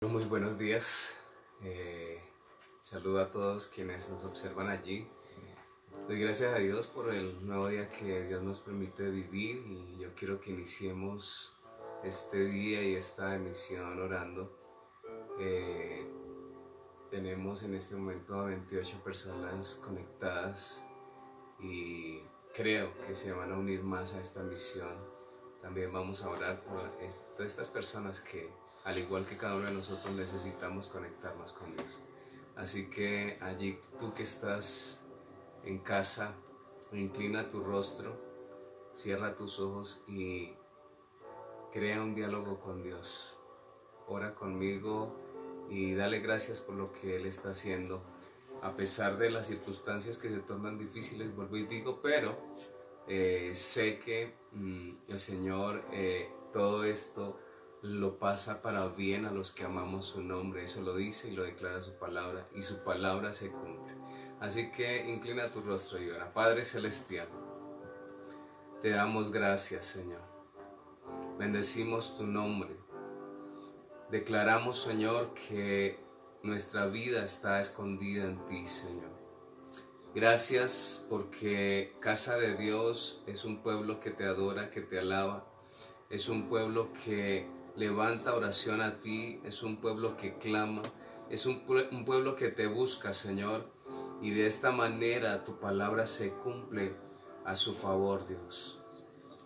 Muy buenos días, saludo a todos quienes nos observan allí. Doy gracias a Dios por el nuevo día que Dios nos permite vivir y yo quiero que iniciemos este día y esta emisión orando. Tenemos en este momento a 28 personas conectadas y creo que se van a unir más a esta misión. También vamos a orar por todas estas personas que, al igual que cada uno de nosotros, necesitamos conectarnos con Dios. Así que allí tú que estás en casa, inclina tu rostro, cierra tus ojos y crea un diálogo con Dios. Ora conmigo y dale gracias por lo que Él está haciendo. A pesar de las circunstancias que se tornan difíciles, vuelvo y digo, pero sé que el Señor todo esto lo pasa para bien a los que amamos su nombre. Eso lo dice y lo declara su palabra, y su palabra se cumple. Así que inclina tu rostro y ora. Padre Celestial, te damos gracias, Señor. Bendecimos tu nombre. Declaramos, Señor, que nuestra vida está escondida en ti, Señor. Gracias porque Casa de Dios es un pueblo que te adora, que te alaba. Es un pueblo que levanta oración a ti, es un pueblo que clama, es un pueblo que te busca, Señor. Y de esta manera tu palabra se cumple a su favor, Dios.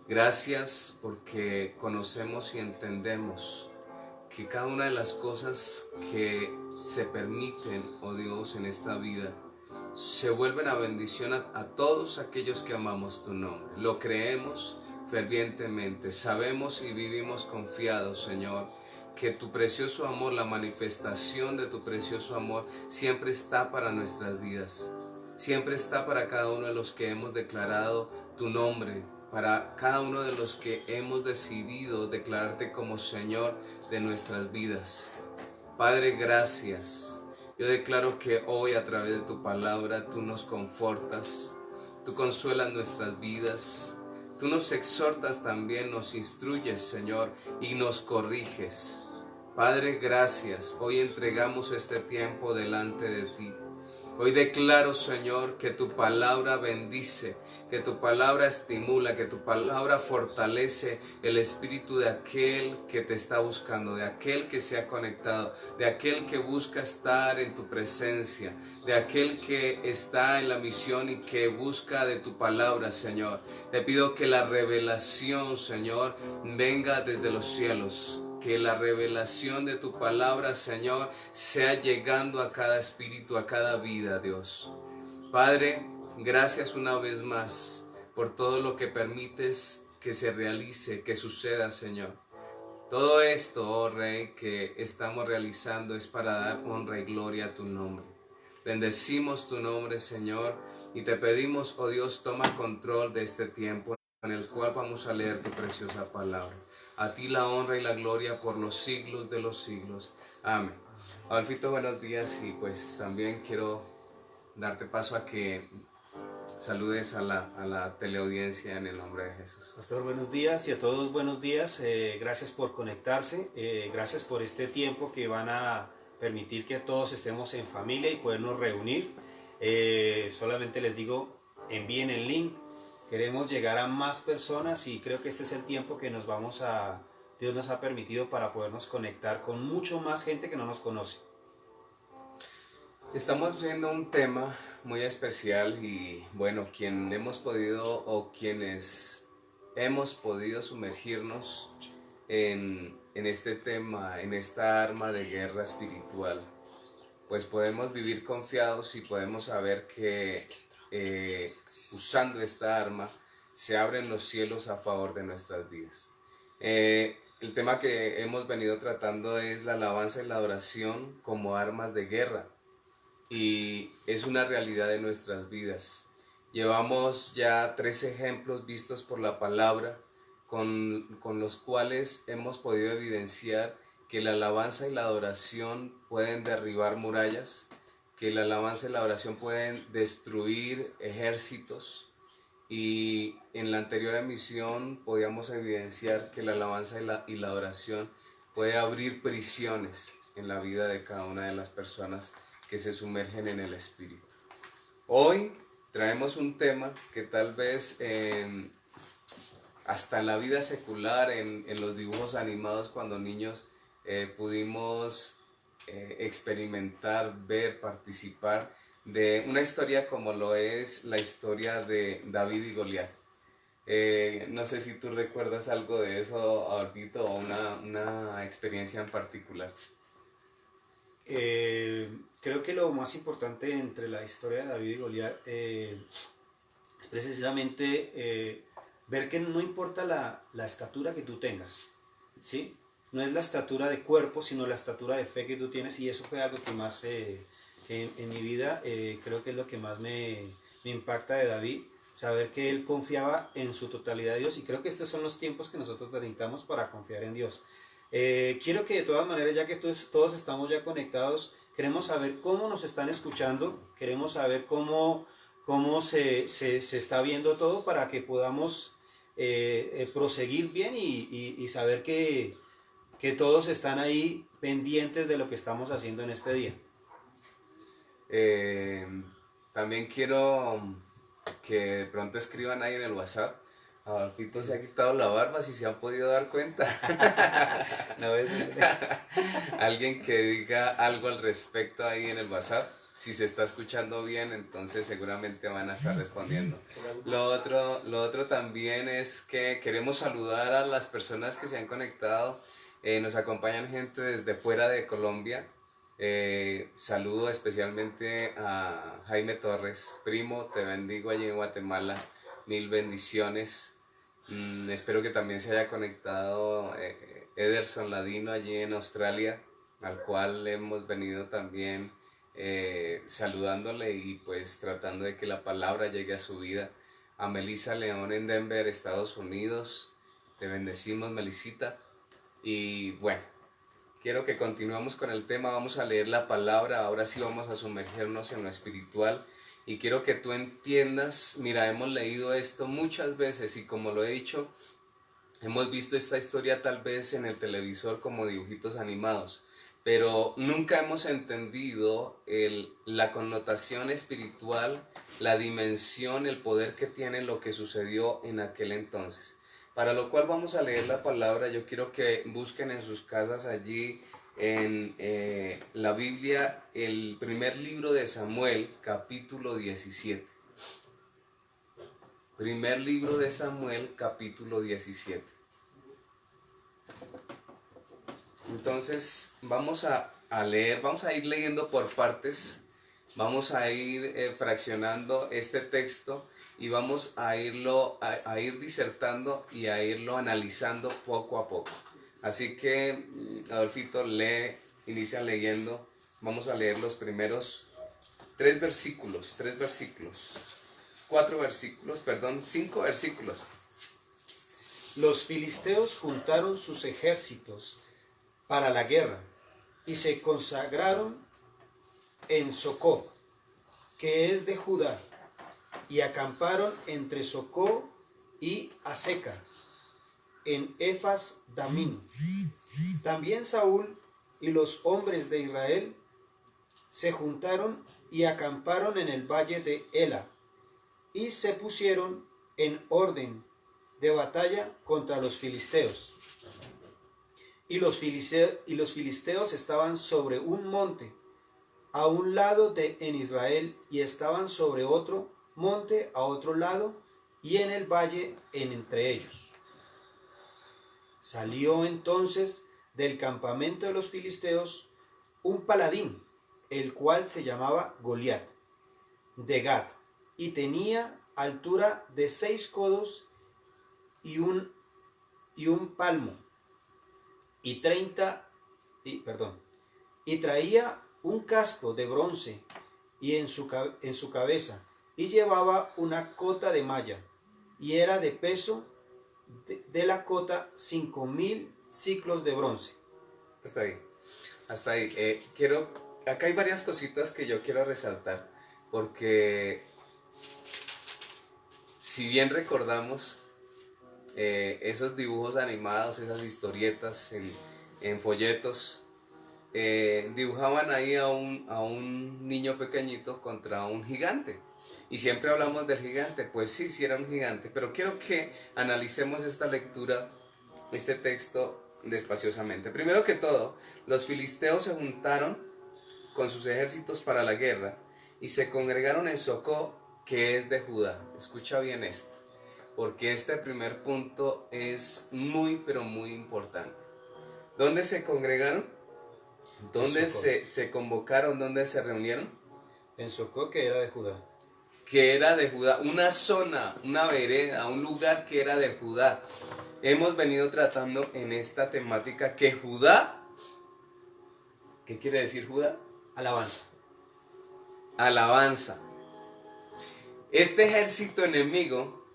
Gracias porque conocemos y entendemos que cada una de las cosas que se permiten, oh Dios, en esta vida, se vuelven a bendición a todos aquellos que amamos tu nombre. Lo creemos fervientemente, sabemos y vivimos confiados, Señor, que tu precioso amor, la manifestación de tu precioso amor, siempre está para nuestras vidas. Siempre está para cada uno de los que hemos declarado tu nombre, para cada uno de los que hemos decidido declararte como Señor de nuestras vidas. Padre, gracias. Yo declaro que hoy a través de tu palabra tú nos confortas, tú consuelas nuestras vidas, tú nos exhortas también, nos instruyes, Señor, y nos corriges. Padre, gracias. Hoy entregamos este tiempo delante de ti. Hoy declaro, Señor, que tu palabra bendice, que tu palabra estimula, que tu palabra fortalece el espíritu de aquel que te está buscando, de aquel que se ha conectado, de aquel que busca estar en tu presencia, de aquel que está en la misión y que busca de tu palabra, Señor. Te pido que la revelación, Señor, venga desde los cielos. Que la revelación de tu palabra, Señor, sea llegando a cada espíritu, a cada vida, Dios. Padre, gracias una vez más por todo lo que permites que se realice, que suceda, Señor. Todo esto, oh Rey, que estamos realizando es para dar honra y gloria a tu nombre. Bendecimos tu nombre, Señor, y te pedimos, oh Dios, toma control de este tiempo en el cual vamos a leer tu preciosa palabra. A ti la honra y la gloria por los siglos de los siglos. Amén. Adolfito, buenos días, y pues también quiero darte paso a que saludes a la teleaudiencia en el nombre de Jesús. Pastor, buenos días, y a todos buenos días. Gracias por conectarse, gracias por este tiempo que van a permitir que todos estemos en familia y podernos reunir. Solamente les digo, envíen el link. Queremos llegar a más personas y creo que este es el tiempo que Dios nos ha permitido para podernos conectar con mucho más gente que no nos conoce. Estamos viendo un tema muy especial y bueno, quien hemos podido o quienes hemos podido sumergirnos en este tema, en esta arma de guerra espiritual, pues podemos vivir confiados y podemos saber que usando esta arma se abren los cielos a favor de nuestras vidas. El tema que hemos venido tratando es la alabanza y la adoración como armas de guerra. Y es una realidad de nuestras vidas. Llevamos ya 3 ejemplos vistos por la palabra con los cuales hemos podido evidenciar que la alabanza y la adoración pueden derribar murallas, que la alabanza y la adoración pueden destruir ejércitos, y en la anterior emisión podíamos evidenciar que la alabanza y la adoración puede abrir prisiones. en la vida de cada una de las personas que se sumergen en el Espíritu. Hoy traemos un tema que tal vez hasta en la vida secular, en los dibujos animados cuando niños pudimos experimentar, ver, participar de una historia como lo es la historia de David y Goliat. No sé si tú recuerdas algo de eso, Adolfito, o una experiencia en particular. Creo que lo más importante entre la historia de David y Goliat es precisamente ver que no importa la estatura que tú tengas, ¿sí? No es la estatura de cuerpo, sino la estatura de fe que tú tienes, y eso fue algo que más en mi vida creo que es lo que más me impacta de David, saber que él confiaba en su totalidad de Dios, y creo que estos son los tiempos que nosotros necesitamos para confiar en Dios. Quiero que de todas maneras, ya que todos estamos ya conectados, queremos saber cómo nos están escuchando, queremos saber cómo se está viendo todo para que podamos proseguir bien y saber que todos están ahí pendientes de lo que estamos haciendo en este día. También quiero que de pronto escriban ahí en el WhatsApp: Adolfito se ha quitado la barba, si se han podido dar cuenta. No, Alguien que diga algo al respecto ahí en el WhatsApp. Si se está escuchando bien, entonces seguramente van a estar respondiendo. Lo otro también es que queremos saludar a las personas que se han conectado. Nos acompañan gente desde fuera de Colombia. Saludo especialmente a Jaime Torres. Primo, te bendigo allí en Guatemala. Mil bendiciones. Espero que también se haya conectado Ederson Ladino allí en Australia, al cual hemos venido también saludándole y pues tratando de que la palabra llegue a su vida. A Melissa León en Denver, Estados Unidos. Te bendecimos, Melisita. Y bueno, quiero que continuemos con el tema. Vamos a leer la palabra. Ahora sí vamos a sumergirnos en lo espiritual. Y quiero que tú entiendas, mira, hemos leído esto muchas veces y como lo he dicho, hemos visto esta historia tal vez en el televisor como dibujitos animados, pero nunca hemos entendido la connotación espiritual, la dimensión, el poder que tiene lo que sucedió en aquel entonces. Para lo cual vamos a leer la palabra. Yo quiero que busquen en sus casas allí en la Biblia el primer libro de Samuel, capítulo 17. Primer libro de Samuel, capítulo 17. Entonces vamos a leer, vamos a ir leyendo por partes, vamos a ir fraccionando este texto y vamos a ir disertando y a irlo analizando poco a poco. Así que, Adolfito, inicia leyendo. Vamos a leer los primeros 5 versículos. Los filisteos juntaron sus ejércitos para la guerra y se consagraron en Socó, que es de Judá, y acamparon entre Socó y Aseca, en Efas Damín. También Saúl y los hombres de Israel se juntaron y acamparon en el valle de Ela, y se pusieron en orden de batalla contra los filisteos. Y los filisteos estaban sobre un monte a un lado en Israel, y estaban sobre otro monte a otro lado, y en el valle entre ellos. Salió entonces del campamento de los filisteos un paladín, el cual se llamaba Goliat, de Gat, y tenía altura de 6 codos y un palmo, y traía un casco de bronce y en su cabeza, y llevaba una cota de malla, y era de peso de la cota 5,000 siclos de bronce. Hasta ahí. Acá hay varias cositas que yo quiero resaltar, porque si bien recordamos esos dibujos animados, esas historietas en folletos, dibujaban ahí a un niño pequeñito contra un gigante. Y siempre hablamos del gigante, pues sí, sí era un gigante, pero quiero que analicemos esta lectura, este texto despaciosamente. Primero que todo, los filisteos se juntaron con sus ejércitos para la guerra y se congregaron en Socó, que es de Judá. Escucha bien esto, porque este primer punto es muy, pero muy importante. ¿Dónde se congregaron? ¿Dónde se convocaron? ¿Dónde se reunieron? En Socó, que era de Judá. Que era de Judá, una zona, una vereda, un lugar que era de Judá. Hemos venido tratando en esta temática que Judá, ¿qué quiere decir Judá? Alabanza. Alabanza. Este ejército enemigo,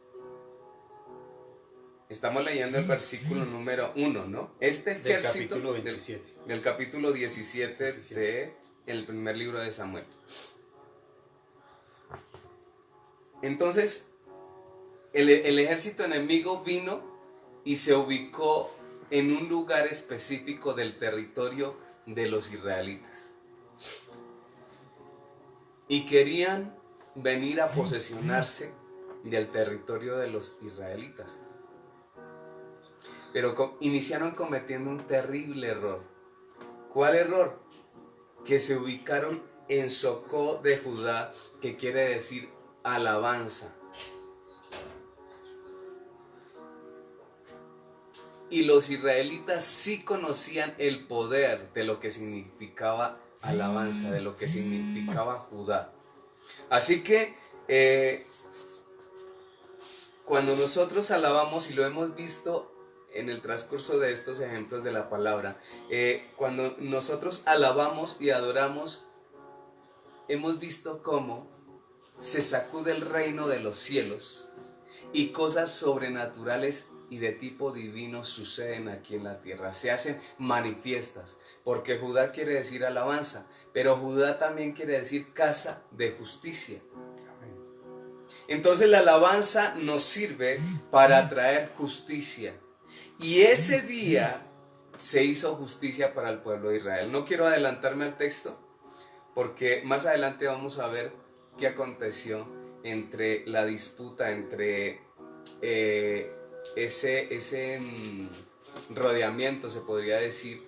estamos leyendo el versículo número 1, ¿no? Este ejército del capítulo 27. Del capítulo 17 del primer libro de Samuel. Entonces, el ejército enemigo vino y se ubicó en un lugar específico del territorio de los israelitas. Y querían venir a posesionarse del territorio de los israelitas. Pero iniciaron cometiendo un terrible error. ¿Cuál error? Que se ubicaron en Socó de Judá, que quiere decir alabanza. Y los israelitas sí conocían el poder de lo que significaba alabanza, de lo que significaba Judá. Así que cuando nosotros alabamos, y lo hemos visto en el transcurso de estos ejemplos de la palabra, cuando nosotros alabamos y adoramos, hemos visto cómo se sacude el reino de los cielos y cosas sobrenaturales y de tipo divino suceden aquí en la tierra, se hacen manifiestas, porque Judá quiere decir alabanza, pero Judá también quiere decir casa de justicia. Entonces la alabanza nos sirve para traer justicia, y ese día se hizo justicia para el pueblo de Israel. No quiero adelantarme al texto, porque más adelante vamos a ver qué aconteció entre la disputa entre ese rodeamiento, se podría decir,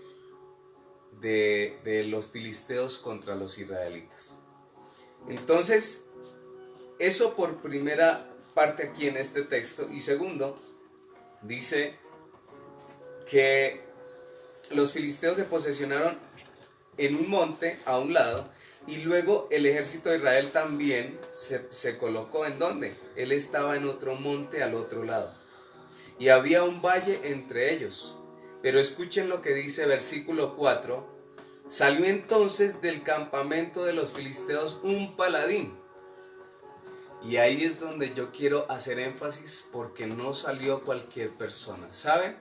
de los filisteos contra los israelitas. Entonces, eso por primera parte aquí en este texto. Y segundo, dice que los filisteos se posesionaron en un monte a un lado, y luego el ejército de Israel también se colocó ¿en dónde? Él estaba en otro monte al otro lado, y había un valle entre ellos. Pero escuchen lo que dice versículo 4: salió entonces del campamento de los filisteos un paladín. Y ahí es donde yo quiero hacer énfasis, porque no salió cualquier persona. ¿Saben?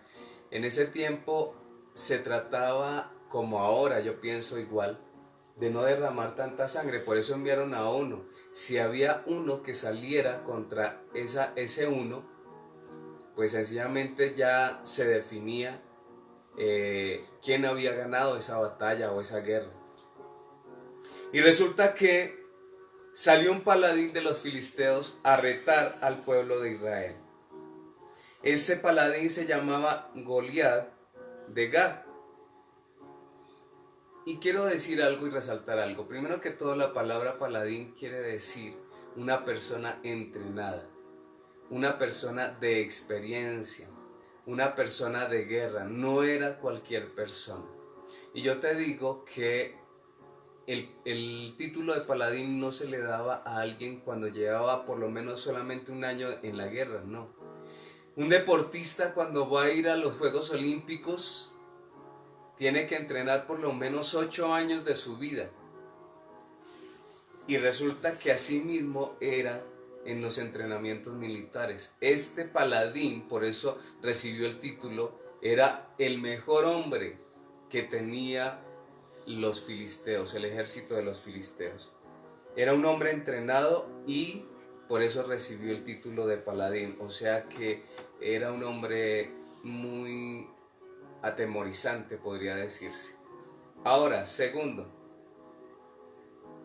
En ese tiempo se trataba, como ahora yo pienso igual, de no derramar tanta sangre. Por eso enviaron a uno. Si había uno que saliera contra ese uno, pues sencillamente ya se definía quién había ganado esa batalla o esa guerra. Y resulta que salió un paladín de los filisteos a retar al pueblo de Israel. Ese paladín se llamaba Goliat de Gat. Y quiero decir algo y resaltar algo. Primero que todo, la palabra paladín quiere decir una persona entrenada, una persona de experiencia, una persona de guerra. No era cualquier persona. Y yo te digo que el título de paladín no se le daba a alguien cuando llevaba por lo menos solamente un año en la guerra, no. Un deportista, cuando va a ir a los Juegos Olímpicos, tiene que entrenar por lo menos 8 años de su vida. Y resulta que así mismo era en los entrenamientos militares. Este paladín, por eso recibió el título, era el mejor hombre que tenía los filisteos, el ejército de los filisteos. Era un hombre entrenado y por eso recibió el título de paladín. O sea que era un hombre muy atemorizante, podría decirse. Ahora, segundo,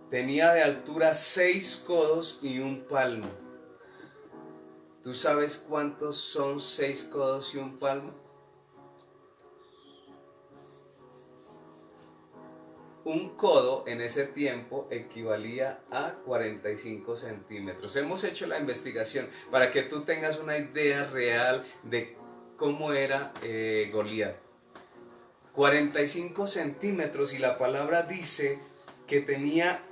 tenía de altura 6 codos y un palmo. ¿Tú sabes cuántos son 6 codos y un palmo? Un codo en ese tiempo equivalía a 45 centímetros. Hemos hecho la investigación para que tú tengas una idea real de cómo era Goliat. 45 centímetros, y la palabra dice que tenía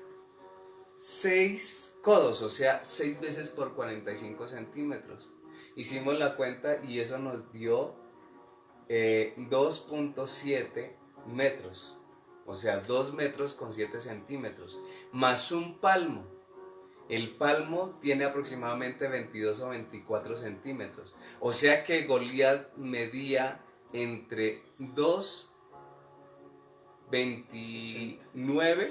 6 codos, o sea, 6 veces por 45 centímetros. Hicimos la cuenta y eso nos dio 2.7 metros, o sea, 2 metros con 7 centímetros, más un palmo. El palmo tiene aproximadamente 22 o 24 centímetros, o sea que Goliat medía entre 2,29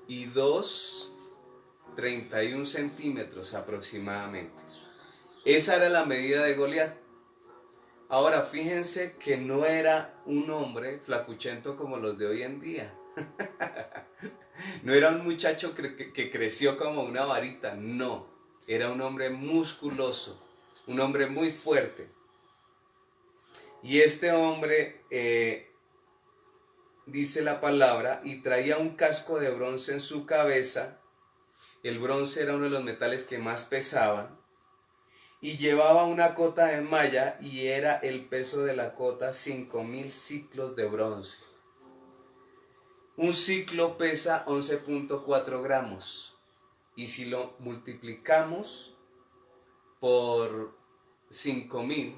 y 2,31 centímetros aproximadamente. Esa era la medida de Goliat. Ahora fíjense que no era un hombre flacuchento como los de hoy en día. No era un muchacho que creció como una varita, no. Era un hombre musculoso, un hombre muy fuerte. Y este hombre, dice la palabra, y traía un casco de bronce en su cabeza. El bronce era uno de los metales que más pesaban. Y llevaba una cota de malla, y era el peso de la cota 5,000 ciclos de bronce. Un ciclo pesa 11.4 gramos. Y si lo multiplicamos por 5,000,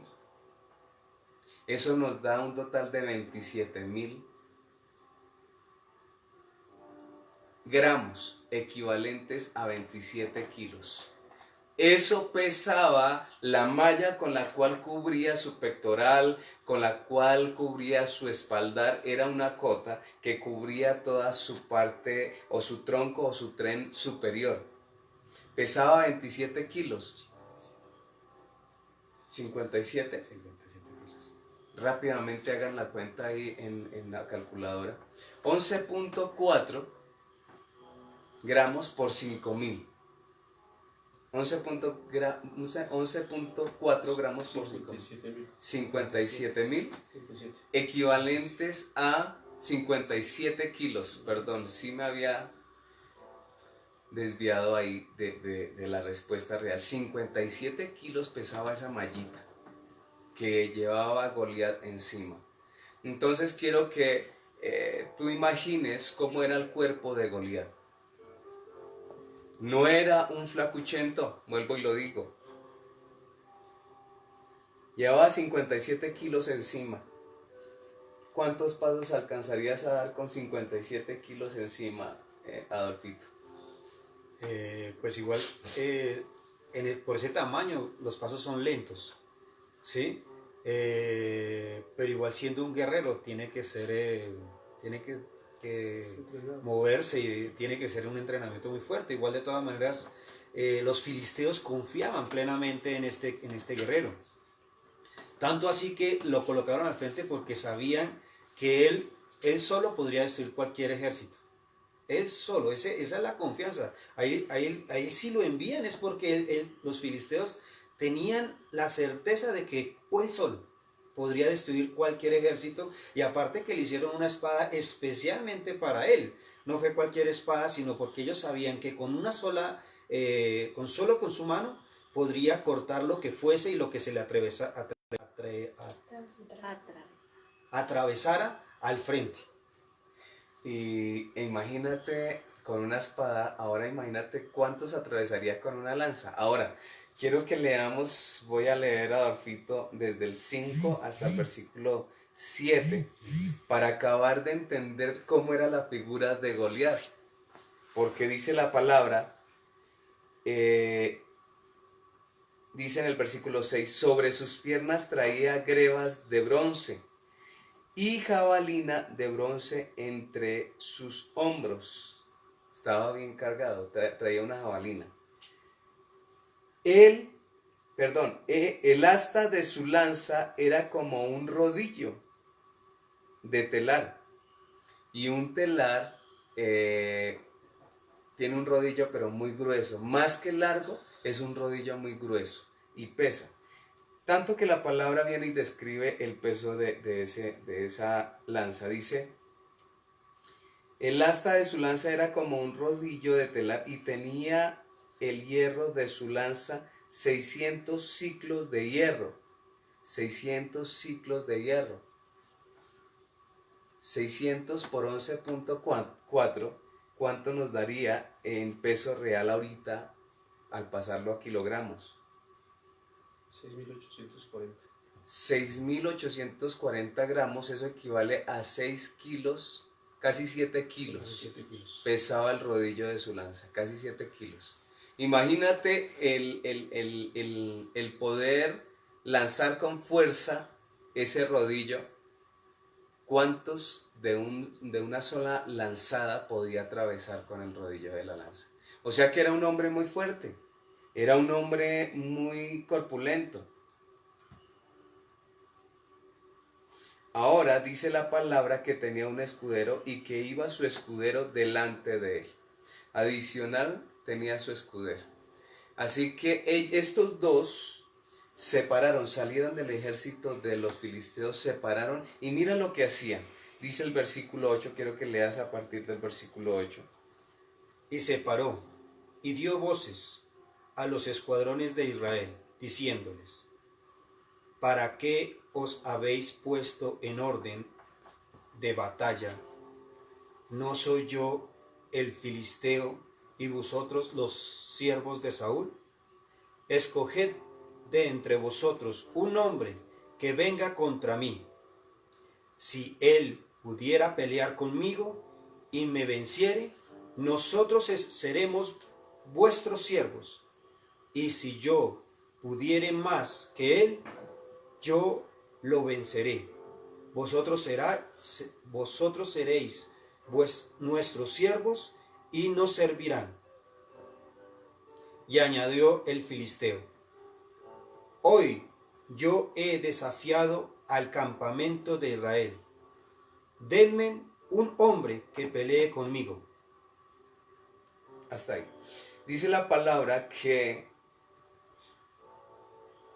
eso nos da un total de 27,000 gramos, equivalentes a 27 kilos. Eso pesaba la malla con la cual cubría su pectoral, con la cual cubría su espaldar. Era una cota que cubría toda su parte, o su tronco, o su tren superior. Pesaba 27 kilos. 57. 57 kilos. Rápidamente hagan la cuenta ahí en la calculadora. 11.4 gramos por 5,000. 11.4 gramos por 5,000. 57,000 equivalentes a 57 kilos. Perdón, sí me había desviado ahí de la respuesta real. 57 kilos pesaba esa mallita que llevaba Goliat encima. Entonces quiero que tú imagines cómo era el cuerpo de Goliat. No era un flacuchento, vuelvo y lo digo. Llevaba 57 kilos encima. ¿Cuántos pasos alcanzarías a dar con 57 kilos encima, Adolfito? Pues igual, por ese tamaño los pasos son lentos, ¿sí? Pero igual siendo un guerrero tiene que ser, tiene que moverse, y tiene que ser un entrenamiento muy fuerte. Igual de todas maneras, los filisteos confiaban plenamente en este guerrero. Tanto así que lo colocaron al frente porque sabían que él solo podría destruir cualquier ejército. Él solo, esa es la confianza. Ahí sí lo envían, es porque los filisteos tenían la certeza de que él solo podría destruir cualquier ejército, y aparte que le hicieron una espada especialmente para él. No fue cualquier espada, sino porque ellos sabían que con una sola, con su mano, podría cortar lo que fuese y lo que se le atravesara al frente. Y imagínate con una espada, ahora imagínate cuántos atravesaría con una lanza. Ahora, quiero que leamos, voy a leer, Adolfito, desde el 5 hasta el versículo 7, para acabar de entender cómo era la figura de Goliat. Porque dice la palabra, dice en el versículo 6, sobre sus piernas traía grebas de bronce y jabalina de bronce entre sus hombros. Estaba bien cargado, traía una jabalina. El asta de su lanza era como un rodillo de telar, Y un telar tiene un rodillo pero muy grueso, más que largo, es un rodillo muy grueso y pesa. Tanto que la palabra viene y describe el peso de esa lanza. Dice, el asta de su lanza era como un rodillo de telar y tenía el hierro de su lanza 600 ciclos de hierro. 600 ciclos de hierro. 600 por 11.4, ¿cuánto nos daría en peso real ahorita al pasarlo a kilogramos? 6.840. 6.840 gramos, eso equivale a 6 kilos, casi 7 kilos. Casi 7 kilos. Pesaba el rodillo de su lanza, casi 7 kilos. Imagínate el poder lanzar con fuerza ese rodillo. ¿Cuántos de una sola lanzada podía atravesar con el rodillo de la lanza? O sea que era un hombre muy fuerte, era un hombre muy corpulento. Ahora dice la palabra que tenía un escudero y que iba su escudero delante de él. Adicional, tenía su escudero. Así que estos dos separaron, salieron del ejército de los filisteos, separaron y mira lo que hacían. Dice el versículo 8, quiero que leas a partir del versículo 8. Y se paró y dio voces a los escuadrones de Israel, diciéndoles, ¿para qué os habéis puesto en orden de batalla? ¿No soy yo el filisteo y vosotros los siervos de Saúl? Escoged de entre vosotros un hombre que venga contra mí. Si él pudiera pelear conmigo y me venciere, nosotros seremos vuestros siervos. Y si yo pudiere más que él, yo lo venceré. Vosotros seréis nuestros siervos y nos servirán. Y añadió el filisteo, hoy yo he desafiado al campamento de Israel. Denme un hombre que pelee conmigo. Hasta ahí. Dice la palabra que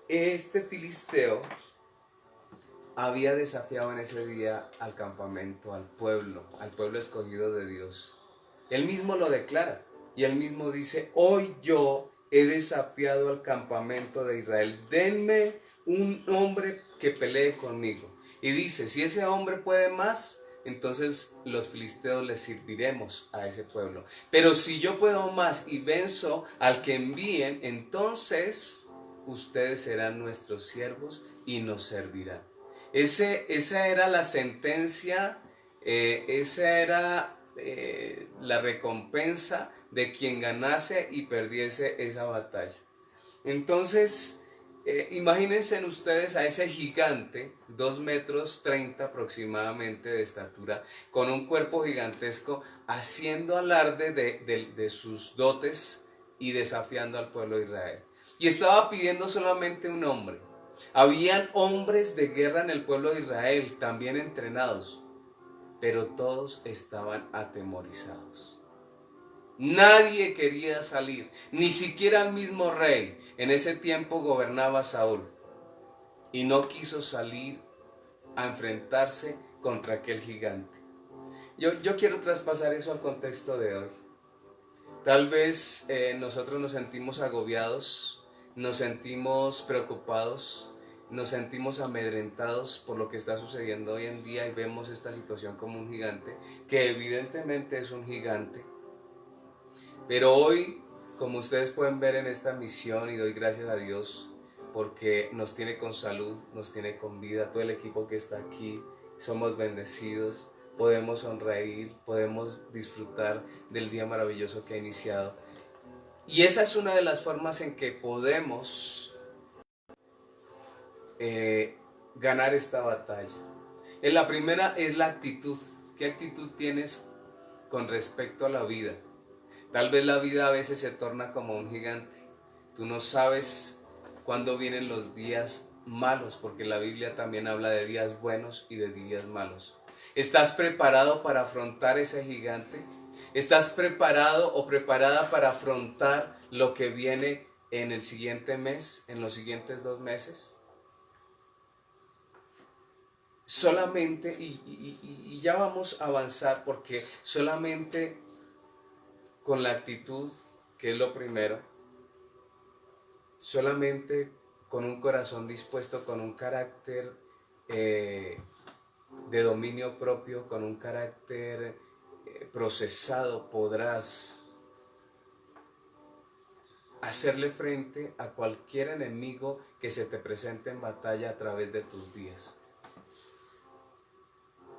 este filisteo había desafiado en ese día al campamento, al pueblo escogido de Dios. Él mismo lo declara y él mismo dice, hoy yo he desafiado al campamento de Israel, denme un hombre que pelee conmigo. Y dice, si ese hombre puede más, entonces los filisteos les serviremos a ese pueblo. Pero si yo puedo más y venzo al que envíen, entonces ustedes serán nuestros siervos y nos servirán. Esa era la sentencia, esa era la recompensa de quien ganase y perdiese esa batalla. Entonces, imagínense ustedes a ese gigante, 2 metros 30 aproximadamente de estatura, con un cuerpo gigantesco, haciendo alarde de sus dotes y desafiando al pueblo de Israel. Y estaba pidiendo solamente un hombre. Habían hombres de guerra en el pueblo de Israel, también entrenados, pero todos estaban atemorizados. Nadie quería salir, ni siquiera el mismo rey. En ese tiempo gobernaba Saúl y no quiso salir a enfrentarse contra aquel gigante. Yo quiero traspasar eso al contexto de hoy. Tal vez nosotros nos sentimos agobiados, nos sentimos preocupados, nos sentimos amedrentados por lo que está sucediendo hoy en día y vemos esta situación como un gigante, que evidentemente es un gigante. Pero hoy, como ustedes pueden ver en esta misión, y doy gracias a Dios porque nos tiene con salud, nos tiene con vida, todo el equipo que está aquí, somos bendecidos, podemos sonreír, podemos disfrutar del día maravilloso que ha iniciado. Y esa es una de las formas en que podemos ganar esta batalla. La primera es la actitud. ¿Qué actitud tienes con respecto a la vida? Tal vez la vida a veces se torna como un gigante. Tú no sabes cuándo vienen los días malos, porque la Biblia también habla de días buenos y de días malos. ¿Estás preparado para afrontar ese gigante? ¿Estás preparado o preparada para afrontar lo que viene en el siguiente mes, en los siguientes 2 meses? Solamente, y ya vamos a avanzar, porque solamente con la actitud, que es lo primero, solamente con un corazón dispuesto, con un carácter de dominio propio, con un carácter procesado, podrás hacerle frente a cualquier enemigo que se te presente en batalla a través de tus días.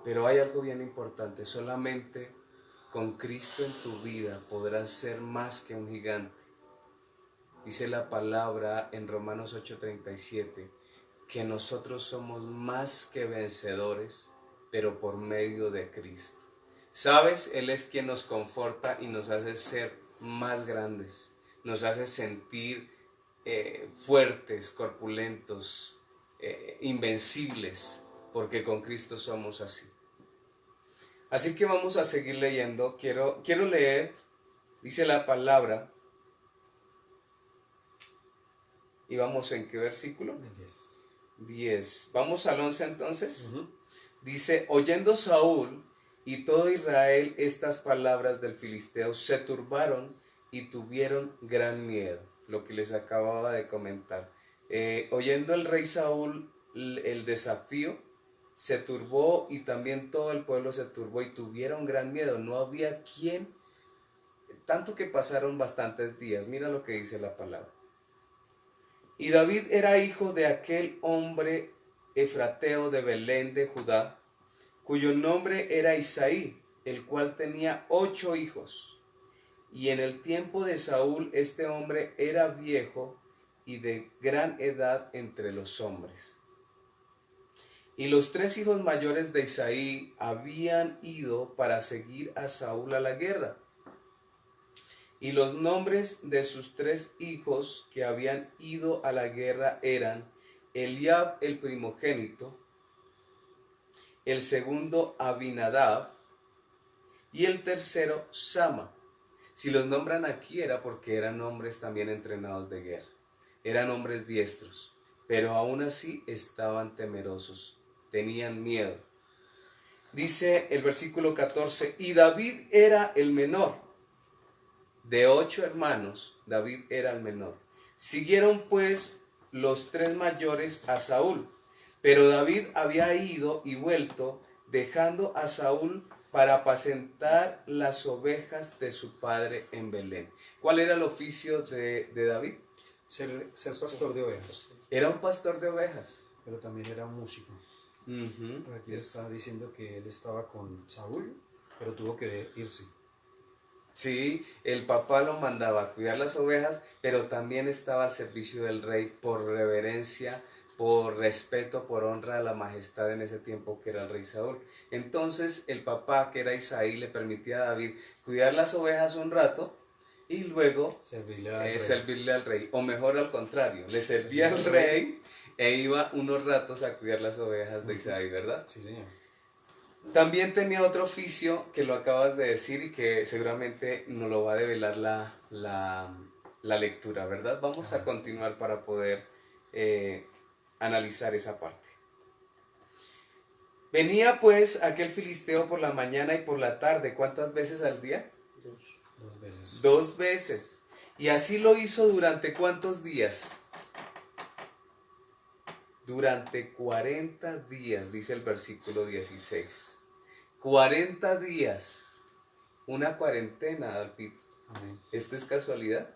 Pero hay algo bien importante: solamente con Cristo en tu vida podrás ser más que un gigante. Dice la palabra en Romanos 8:37 que nosotros somos más que vencedores, pero por medio de Cristo. ¿Sabes? Él es quien nos conforta y nos hace ser más grandes, nos hace sentir fuertes, corpulentos, invencibles, porque con Cristo somos así. Así que vamos a seguir leyendo. Quiero leer, dice la palabra, y vamos en qué versículo? 10. Vamos al 11 entonces. Dice: oyendo Saúl y todo Israel estas palabras del filisteo, se turbaron y tuvieron gran miedo. Lo que les acababa de comentar. Oyendo el rey Saúl el desafío, se turbó, y también todo el pueblo se turbó y tuvieron gran miedo. No había quien, tanto que pasaron bastantes días. Mira lo que dice la palabra. Y David era hijo de aquel hombre efrateo de Belén de Judá, cuyo nombre era Isaí, el cual tenía 8 hijos. Y en el tiempo de Saúl este hombre era viejo y de gran edad entre los hombres. Y los 3 hijos mayores de Isaí habían ido para seguir a Saúl a la guerra. Y los nombres de sus 3 hijos que habían ido a la guerra eran Eliab el primogénito, el segundo Abinadab y el tercero Sama. Si los nombran aquí era porque eran hombres también entrenados de guerra, eran hombres diestros, pero aún así estaban temerosos, tenían miedo. Dice el versículo 14: y David era el menor. De 8 hermanos, David era el menor. Siguieron pues los 3 mayores a Saúl, pero David había ido y vuelto, dejando a Saúl para apacentar las ovejas de su padre en Belén. ¿Cuál era el oficio de David? Ser pastor de ovejas. Era un pastor de ovejas. Pero también era un músico. Aquí está diciendo que él estaba con Saúl, pero tuvo que irse. Sí, el papá lo mandaba a cuidar las ovejas, pero también estaba al servicio del rey por reverencia, por respeto, por honra a la majestad en ese tiempo que era el rey Saúl. Entonces el papá, que era Isaí, le permitía a David cuidar las ovejas un rato y luego servirle al rey. O mejor, al contrario, le servía al rey e iba unos ratos a cuidar las ovejas de Isaí, ¿verdad? Sí, señor. También tenía otro oficio que lo acabas de decir y que seguramente nos lo va a develar la lectura, ¿verdad? Vamos a continuar para poder analizar esa parte. Venía pues aquel filisteo por la mañana y por la tarde. ¿Cuántas veces al día? 2 veces. 2 veces. Y así lo hizo durante ¿cuántos días? Durante 40 días, dice el versículo 16. 40 días. Una cuarentena, Alpito. Amén. ¿Esto es casualidad?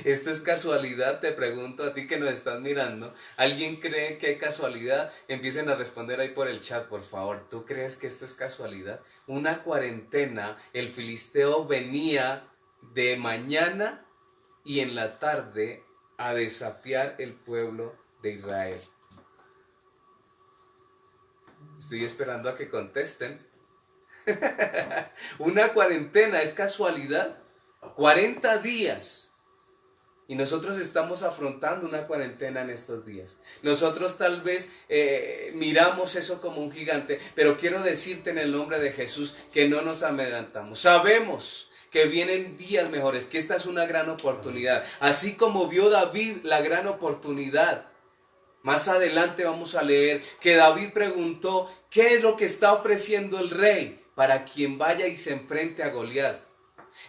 ¿Esto es casualidad? Te pregunto a ti que nos estás mirando. ¿Alguien cree que hay casualidad? Empiecen a responder ahí por el chat, por favor. ¿Tú crees que esto es casualidad? Una cuarentena. El filisteo venía de mañana y en la tarde a desafiar el pueblo de Israel. Estoy esperando a que contesten. Una cuarentena, ¿es casualidad? 40 días. Y nosotros estamos afrontando una cuarentena en estos días. Nosotros tal vez miramos eso como un gigante, pero quiero decirte en el nombre de Jesús que no nos amedrentamos. Sabemos que vienen días mejores, que esta es una gran oportunidad. Así como vio David la gran oportunidad. Más adelante vamos a leer que David preguntó, ¿qué es lo que está ofreciendo el rey para quien vaya y se enfrente a Goliat?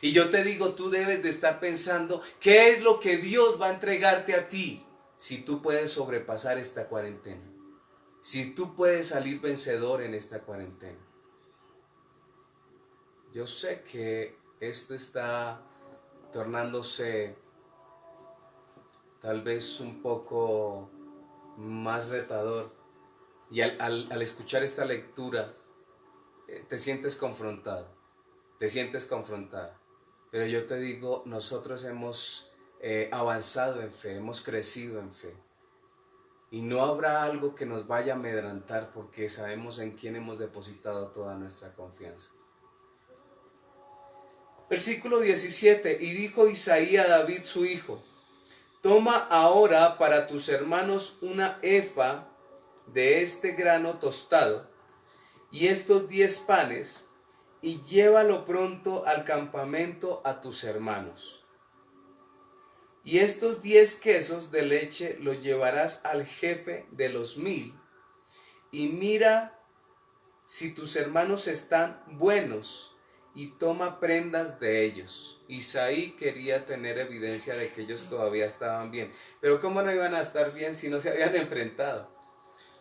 Y yo te digo, tú debes de estar pensando, ¿qué es lo que Dios va a entregarte a ti si tú puedes sobrepasar esta cuarentena? Si tú puedes salir vencedor en esta cuarentena. Yo sé que esto está tornándose tal vez un poco más retador. Y al escuchar esta lectura, te sientes confrontado, te sientes confrontada. Pero yo te digo, nosotros hemos avanzado en fe, hemos crecido en fe. Y no habrá algo que nos vaya a amedrentar porque sabemos en quién hemos depositado toda nuestra confianza. Versículo 17, y dijo Isaí a David su hijo, toma ahora para tus hermanos una efa de este grano tostado y estos 10 panes y llévalo pronto al campamento a tus hermanos. Y estos 10 quesos de leche los llevarás al jefe de los 1000 y mira si tus hermanos están buenos y toma prendas de ellos. Isaí quería tener evidencia de que ellos todavía estaban bien. Pero ¿cómo no iban a estar bien si no se habían enfrentado?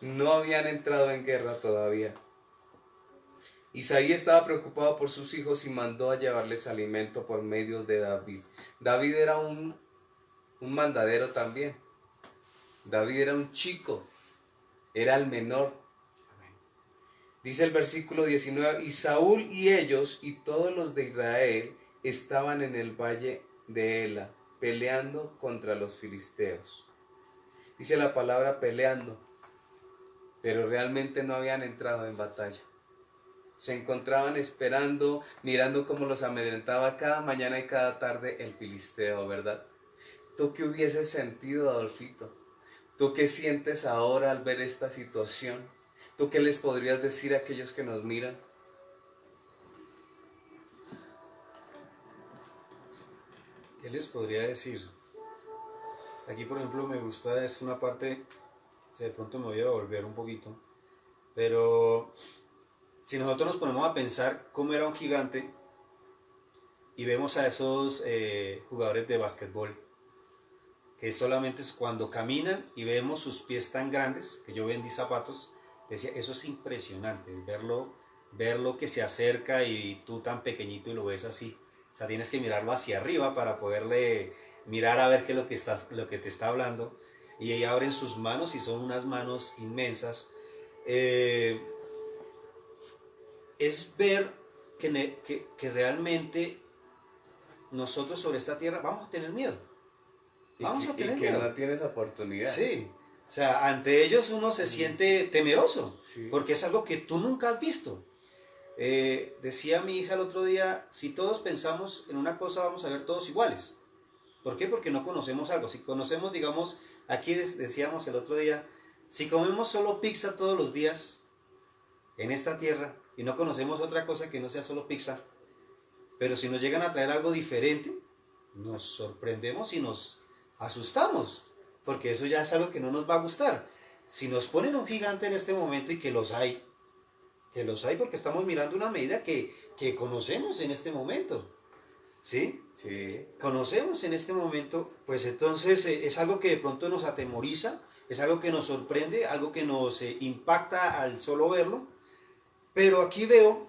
No habían entrado en guerra todavía. Isaí estaba preocupado por sus hijos y mandó a llevarles alimento por medio de David. David era un mandadero también. David era un chico, era el menor. Dice el versículo 19, y Saúl y ellos y todos los de Israel estaban en el valle de Ela, peleando contra los filisteos. Dice la palabra peleando, pero realmente no habían entrado en batalla. Se encontraban esperando, mirando cómo los amedrentaba cada mañana y cada tarde el filisteo, ¿verdad? ¿Tú qué hubieses sentido, Adolfito? ¿Tú qué sientes ahora al ver esta situación? ¿Tú qué les podrías decir a aquellos que nos miran? ¿Qué les podría decir? Aquí, por ejemplo, me gusta, es una parte, de pronto me voy a volver un poquito, pero si nosotros nos ponemos a pensar cómo era un gigante y vemos a esos jugadores de básquetbol, que solamente es cuando caminan y vemos sus pies tan grandes, que yo vendí zapatos, decía, eso es impresionante, es verlo que se acerca y tú tan pequeñito y lo ves así. O sea, tienes que mirarlo hacia arriba para poderle mirar a ver qué es lo que te está hablando. Y ahí abren sus manos y son unas manos inmensas. Es ver que realmente nosotros sobre esta tierra vamos a tener miedo. Vamos a tener miedo. Que no tienes oportunidad. Sí. O sea, ante ellos uno se siente temeroso, sí, porque es algo que tú nunca has visto. Decía mi hija el otro día, si todos pensamos en una cosa vamos a ver todos iguales. ¿Por qué? Porque no conocemos algo. Si conocemos, digamos, aquí decíamos el otro día, si comemos solo pizza todos los días en esta tierra y no conocemos otra cosa que no sea solo pizza, pero si nos llegan a traer algo diferente, nos sorprendemos y nos asustamos, porque eso ya es algo que no nos va a gustar. Si nos ponen un gigante en este momento, y que los hay porque estamos mirando una medida que conocemos en este momento, ¿sí? Sí. Conocemos en este momento, pues entonces es algo que de pronto nos atemoriza, es algo que nos sorprende, algo que nos impacta al solo verlo, pero aquí veo,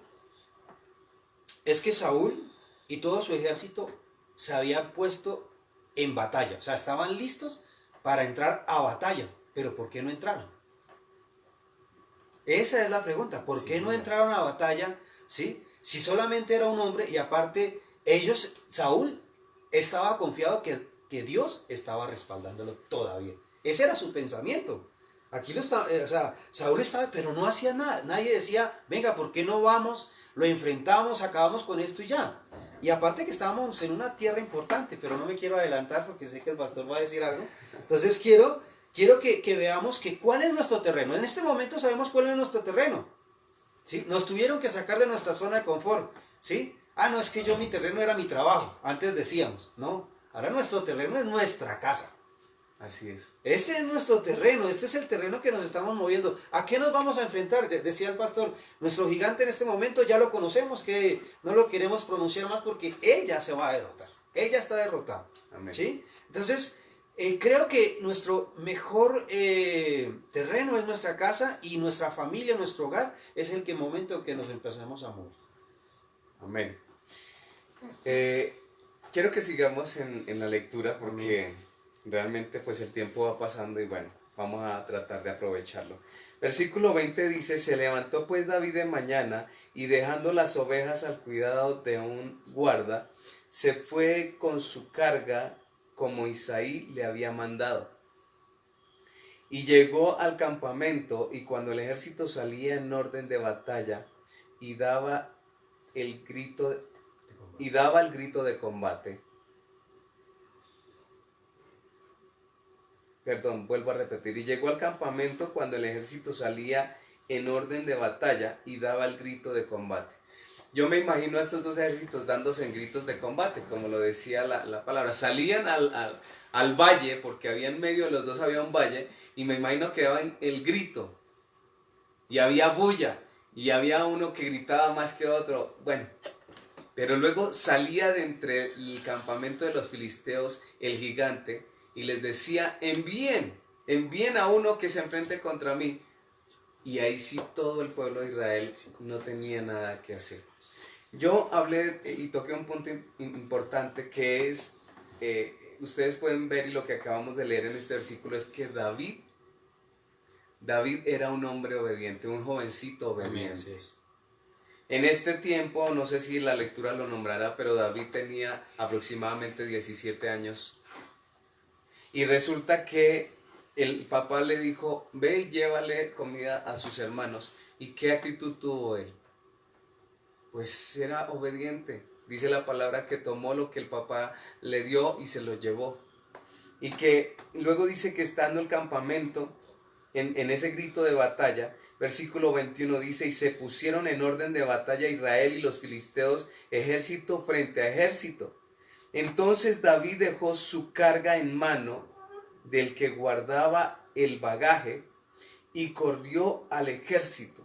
es que Saúl y todo su ejército se habían puesto en batalla, o sea, estaban listos para entrar a batalla, pero ¿por qué no entraron? Esa es la pregunta, ¿por qué no entraron a batalla? ¿Sí? Si solamente era un hombre y aparte Saúl estaba confiado que Dios estaba respaldándolo todavía. Ese era su pensamiento. Aquí Saúl estaba, pero no hacía nada. Nadie decía, venga, ¿por qué no vamos? Lo enfrentamos, acabamos con esto y ya. Y aparte que estábamos en una tierra importante, pero no me quiero adelantar porque sé que el pastor va a decir algo. Entonces quiero que veamos que cuál es nuestro terreno. En este momento sabemos cuál es nuestro terreno. ¿Sí? Nos tuvieron que sacar de nuestra zona de confort. ¿Sí? Ah, no, es que mi terreno era mi trabajo. Antes decíamos, no. Ahora nuestro terreno es nuestra casa. Así es. Este es nuestro terreno, este es el terreno que nos estamos moviendo. ¿A qué nos vamos a enfrentar? Decía el pastor, nuestro gigante en este momento ya lo conocemos, que no lo queremos pronunciar más porque él ya se va a derrotar. Él ya está derrotado. Amén. ¿Sí? Entonces, creo que nuestro mejor terreno es nuestra casa y nuestra familia, nuestro hogar, es el momento que nos empecemos a mover. Amén. Quiero que sigamos en la lectura porque... Amén. Realmente pues el tiempo va pasando y bueno, vamos a tratar de aprovecharlo. Versículo 20 dice, se levantó pues David de mañana y dejando las ovejas al cuidado de un guarda, se fue con su carga como Isaí le había mandado. Y llegó al campamento y cuando el ejército salía en orden de batalla y daba el grito de combate. Perdón, vuelvo a repetir. Y llegó al campamento cuando el ejército salía en orden de batalla y daba el grito de combate. Yo me imagino a estos dos ejércitos dándose en gritos de combate, como lo decía la palabra. Salían al valle, porque había en medio de los dos había un valle, y me imagino que daban el grito. Y había bulla, y había uno que gritaba más que otro. Bueno, pero luego salía de entre el campamento de los filisteos el gigante, y les decía, envíen a uno que se enfrente contra mí. Y ahí sí todo el pueblo de Israel no tenía nada que hacer. Yo hablé y toqué un punto importante que es, ustedes pueden ver y lo que acabamos de leer en este versículo es que David era un hombre obediente, un jovencito obediente. En este tiempo, no sé si la lectura lo nombrará, pero David tenía aproximadamente 17 años. Y resulta que el papá le dijo, ve y llévale comida a sus hermanos. ¿Y qué actitud tuvo él? Pues era obediente. Dice la palabra que tomó lo que el papá le dio y se lo llevó. Y que luego dice que estando el campamento, en ese grito de batalla, versículo 21 dice, y se pusieron en orden de batalla Israel y los filisteos, ejército frente a ejército. Entonces David dejó su carga en mano del que guardaba el bagaje y corrió al ejército.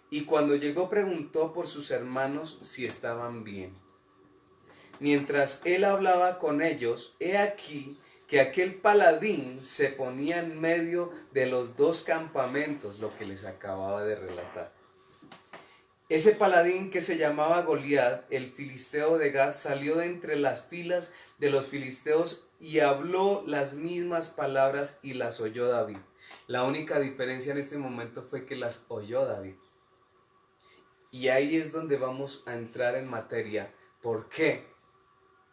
Y cuando llegó preguntó por sus hermanos si estaban bien. Mientras él hablaba con ellos, he aquí que aquel paladín se ponía en medio de los dos campamentos, lo que les acababa de relatar. Ese paladín que se llamaba Goliat, el filisteo de Gat, salió de entre las filas de los filisteos y habló las mismas palabras y las oyó David. La única diferencia en este momento fue que las oyó David. Y ahí es donde vamos a entrar en materia. ¿Por qué?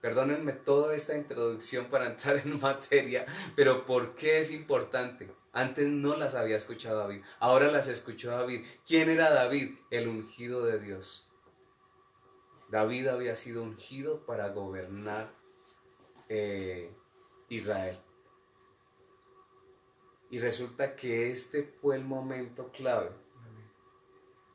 Perdónenme toda esta introducción para entrar en materia, pero ¿por qué es importante? Antes no las había escuchado David, ahora las escuchó David. ¿Quién era David? El ungido de Dios. David había sido ungido para gobernar Israel. Y resulta que este fue el momento clave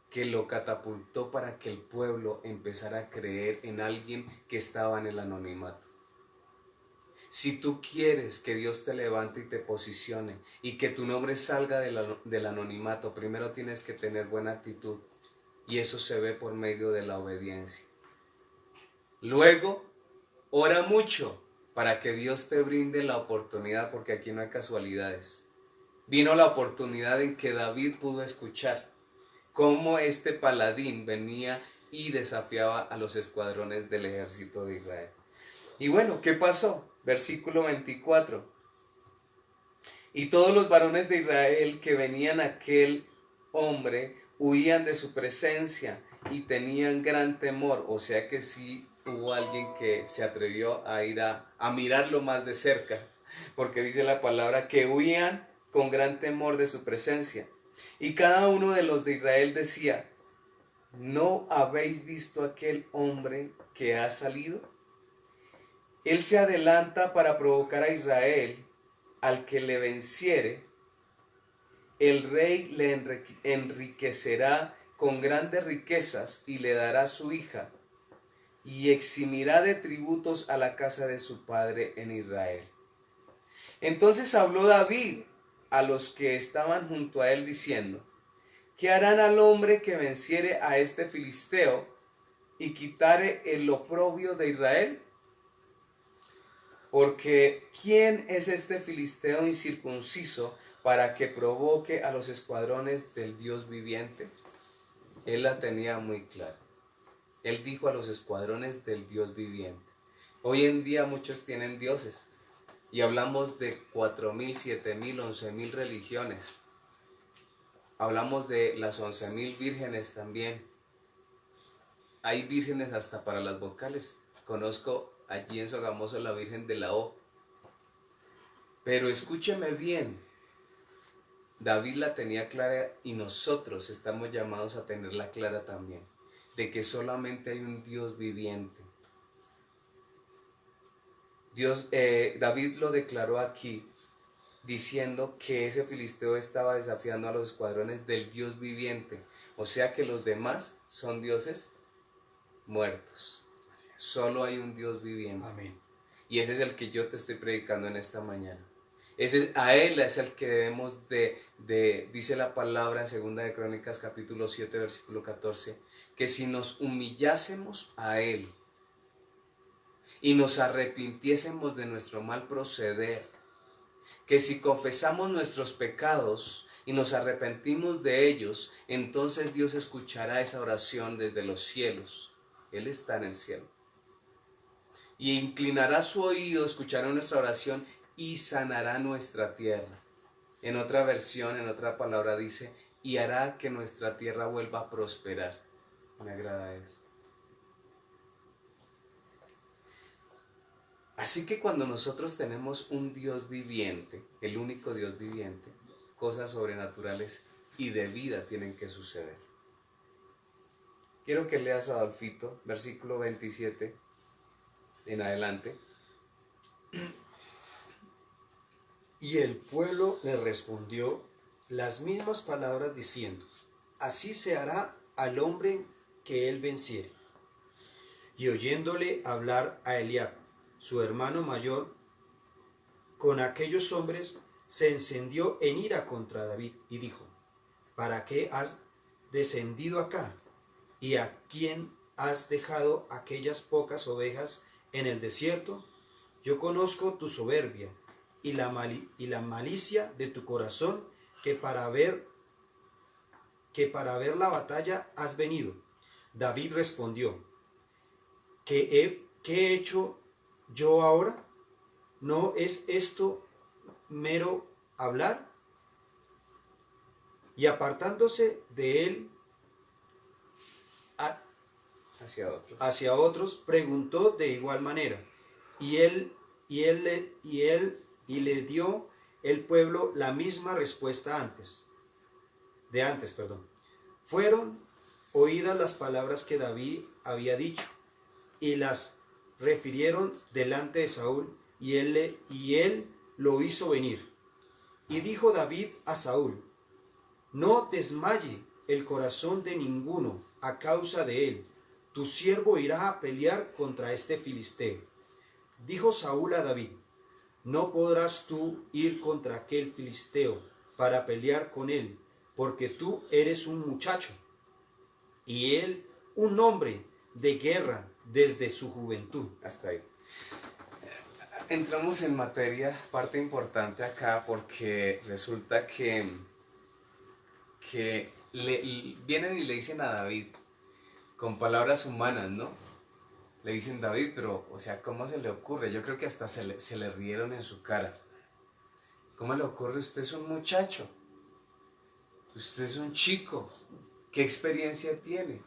que lo catapultó para que el pueblo empezara a creer en alguien que estaba en el anonimato. Si tú quieres que Dios te levante y te posicione y que tu nombre salga del anonimato, primero tienes que tener buena actitud y eso se ve por medio de la obediencia. Luego, ora mucho para que Dios te brinde la oportunidad, porque aquí no hay casualidades. Vino la oportunidad en que David pudo escuchar cómo este paladín venía y desafiaba a los escuadrones del ejército de Israel. Y bueno, ¿qué pasó? Versículo 24. Y todos los varones de Israel que venían a aquel hombre huían de su presencia y tenían gran temor. O sea que sí hubo alguien que se atrevió a ir a mirarlo más de cerca, porque dice la palabra que huían con gran temor de su presencia. Y cada uno de los de Israel decía, ¿no habéis visto aquel hombre que ha salido? Él se adelanta para provocar a Israel. Al que le venciere, el rey le enriquecerá con grandes riquezas y le dará su hija, y eximirá de tributos a la casa de su padre en Israel. Entonces habló David a los que estaban junto a él diciendo: ¿qué harán al hombre que venciere a este filisteo y quitare el oprobio de Israel? Porque ¿quién es este filisteo incircunciso para que provoque a los escuadrones del Dios viviente? Él la tenía muy clara. Él dijo a los escuadrones del Dios viviente. Hoy en día muchos tienen dioses y hablamos de 4.000, 7.000, 11.000 religiones. Hablamos de las 11.000 vírgenes también. Hay vírgenes hasta para las vocales. Conozco allí en Sogamoso la Virgen de la O. Pero escúcheme bien, David la tenía clara y nosotros estamos llamados a tenerla clara también, de que solamente hay un Dios viviente. David lo declaró aquí, diciendo que ese filisteo estaba desafiando a los escuadrones del Dios viviente, o sea que los demás son dioses muertos. Solo hay un Dios viviente. Amén. Y ese es el que yo te estoy predicando en esta mañana. A Él es el que debemos dice la palabra en 2 de Crónicas capítulo 7 versículo 14, que si nos humillásemos a Él y nos arrepintiésemos de nuestro mal proceder, que si confesamos nuestros pecados y nos arrepentimos de ellos, entonces Dios escuchará esa oración desde los cielos. Él está en el cielo. Y inclinará su oído, escuchará nuestra oración y sanará nuestra tierra. En otra versión, en otra palabra dice, y hará que nuestra tierra vuelva a prosperar. Me agrada eso. Así que cuando nosotros tenemos un Dios viviente, el único Dios viviente, cosas sobrenaturales y de vida tienen que suceder. Quiero que leas a Adolfito, versículo 27 en adelante. Y el pueblo le respondió las mismas palabras diciendo: así se hará al hombre que él venciere. Y oyéndole hablar a Eliab, su hermano mayor, con aquellos hombres, se encendió en ira contra David y dijo: ¿para qué has descendido acá? ¿Y a quién has dejado aquellas pocas ovejas en el desierto? Yo conozco tu soberbia y la malicia de tu corazón, que para ver la batalla has venido. David respondió: ¿qué he hecho yo ahora? ¿No es esto mero hablar? Y apartándose de él hacia otros, preguntó de igual manera, y le dio el pueblo la misma respuesta de antes. Fueron oídas las palabras que David había dicho, y las refirieron delante de Saúl, y él lo hizo venir. Y dijo David a Saúl: no desmaye el corazón de ninguno a causa de él. Tu siervo irá a pelear contra este filisteo. Dijo Saúl a David: no podrás tú ir contra aquel filisteo para pelear con él, porque tú eres un muchacho, y él un hombre de guerra desde su juventud. Hasta ahí. Entramos en materia, parte importante acá, porque resulta que vienen y le dicen a David, con palabras humanas, ¿no? Le dicen: David, pero, o sea, ¿cómo se le ocurre? Yo creo que hasta se le rieron en su cara. ¿Cómo le ocurre? Usted es un muchacho. Usted es un chico. ¿Qué experiencia tiene?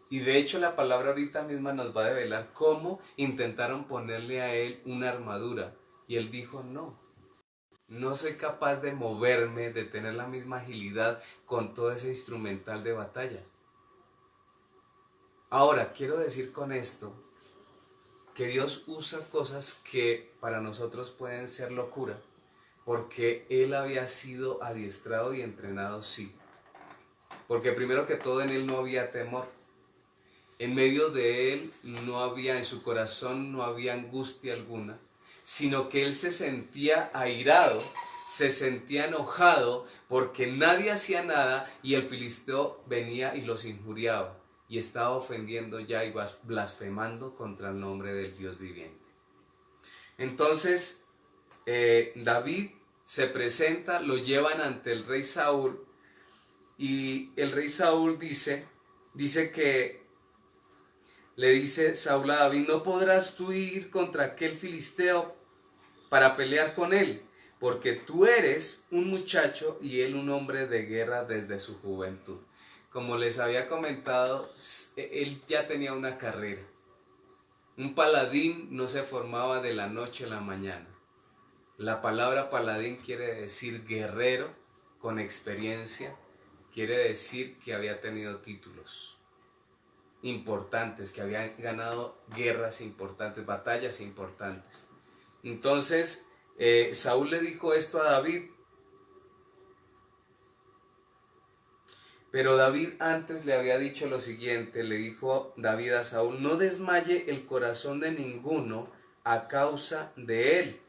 Y de hecho la palabra ahorita misma nos va a develar cómo intentaron ponerle a él una armadura. Y él dijo: no. No soy capaz de moverme, de tener la misma agilidad con todo ese instrumental de batalla. Ahora, quiero decir con esto que Dios usa cosas que para nosotros pueden ser locura, porque Él había sido adiestrado y entrenado, sí. Porque primero que todo en Él no había temor. En medio de Él no había, en su corazón no había angustia alguna, sino que Él se sentía airado, se sentía enojado porque nadie hacía nada y el filisteo venía y los injuriaba y estaba ofendiendo ya y blasfemando contra el nombre del Dios viviente. Entonces David se presenta, lo llevan ante el rey Saúl y el rey Saúl dice que le dice Saúl a David: no podrás tú ir contra aquel filisteo para pelear con él, porque tú eres un muchacho y él un hombre de guerra desde su juventud. Como les había comentado, él ya tenía una carrera. Un paladín no se formaba de la noche a la mañana. La palabra paladín quiere decir guerrero con experiencia, quiere decir que había tenido títulos importantes, que había ganado guerras importantes, batallas importantes. Entonces Saúl le dijo esto a David, pero David antes le había dicho lo siguiente, le dijo David a Saúl: no desmaye el corazón de ninguno a causa de él.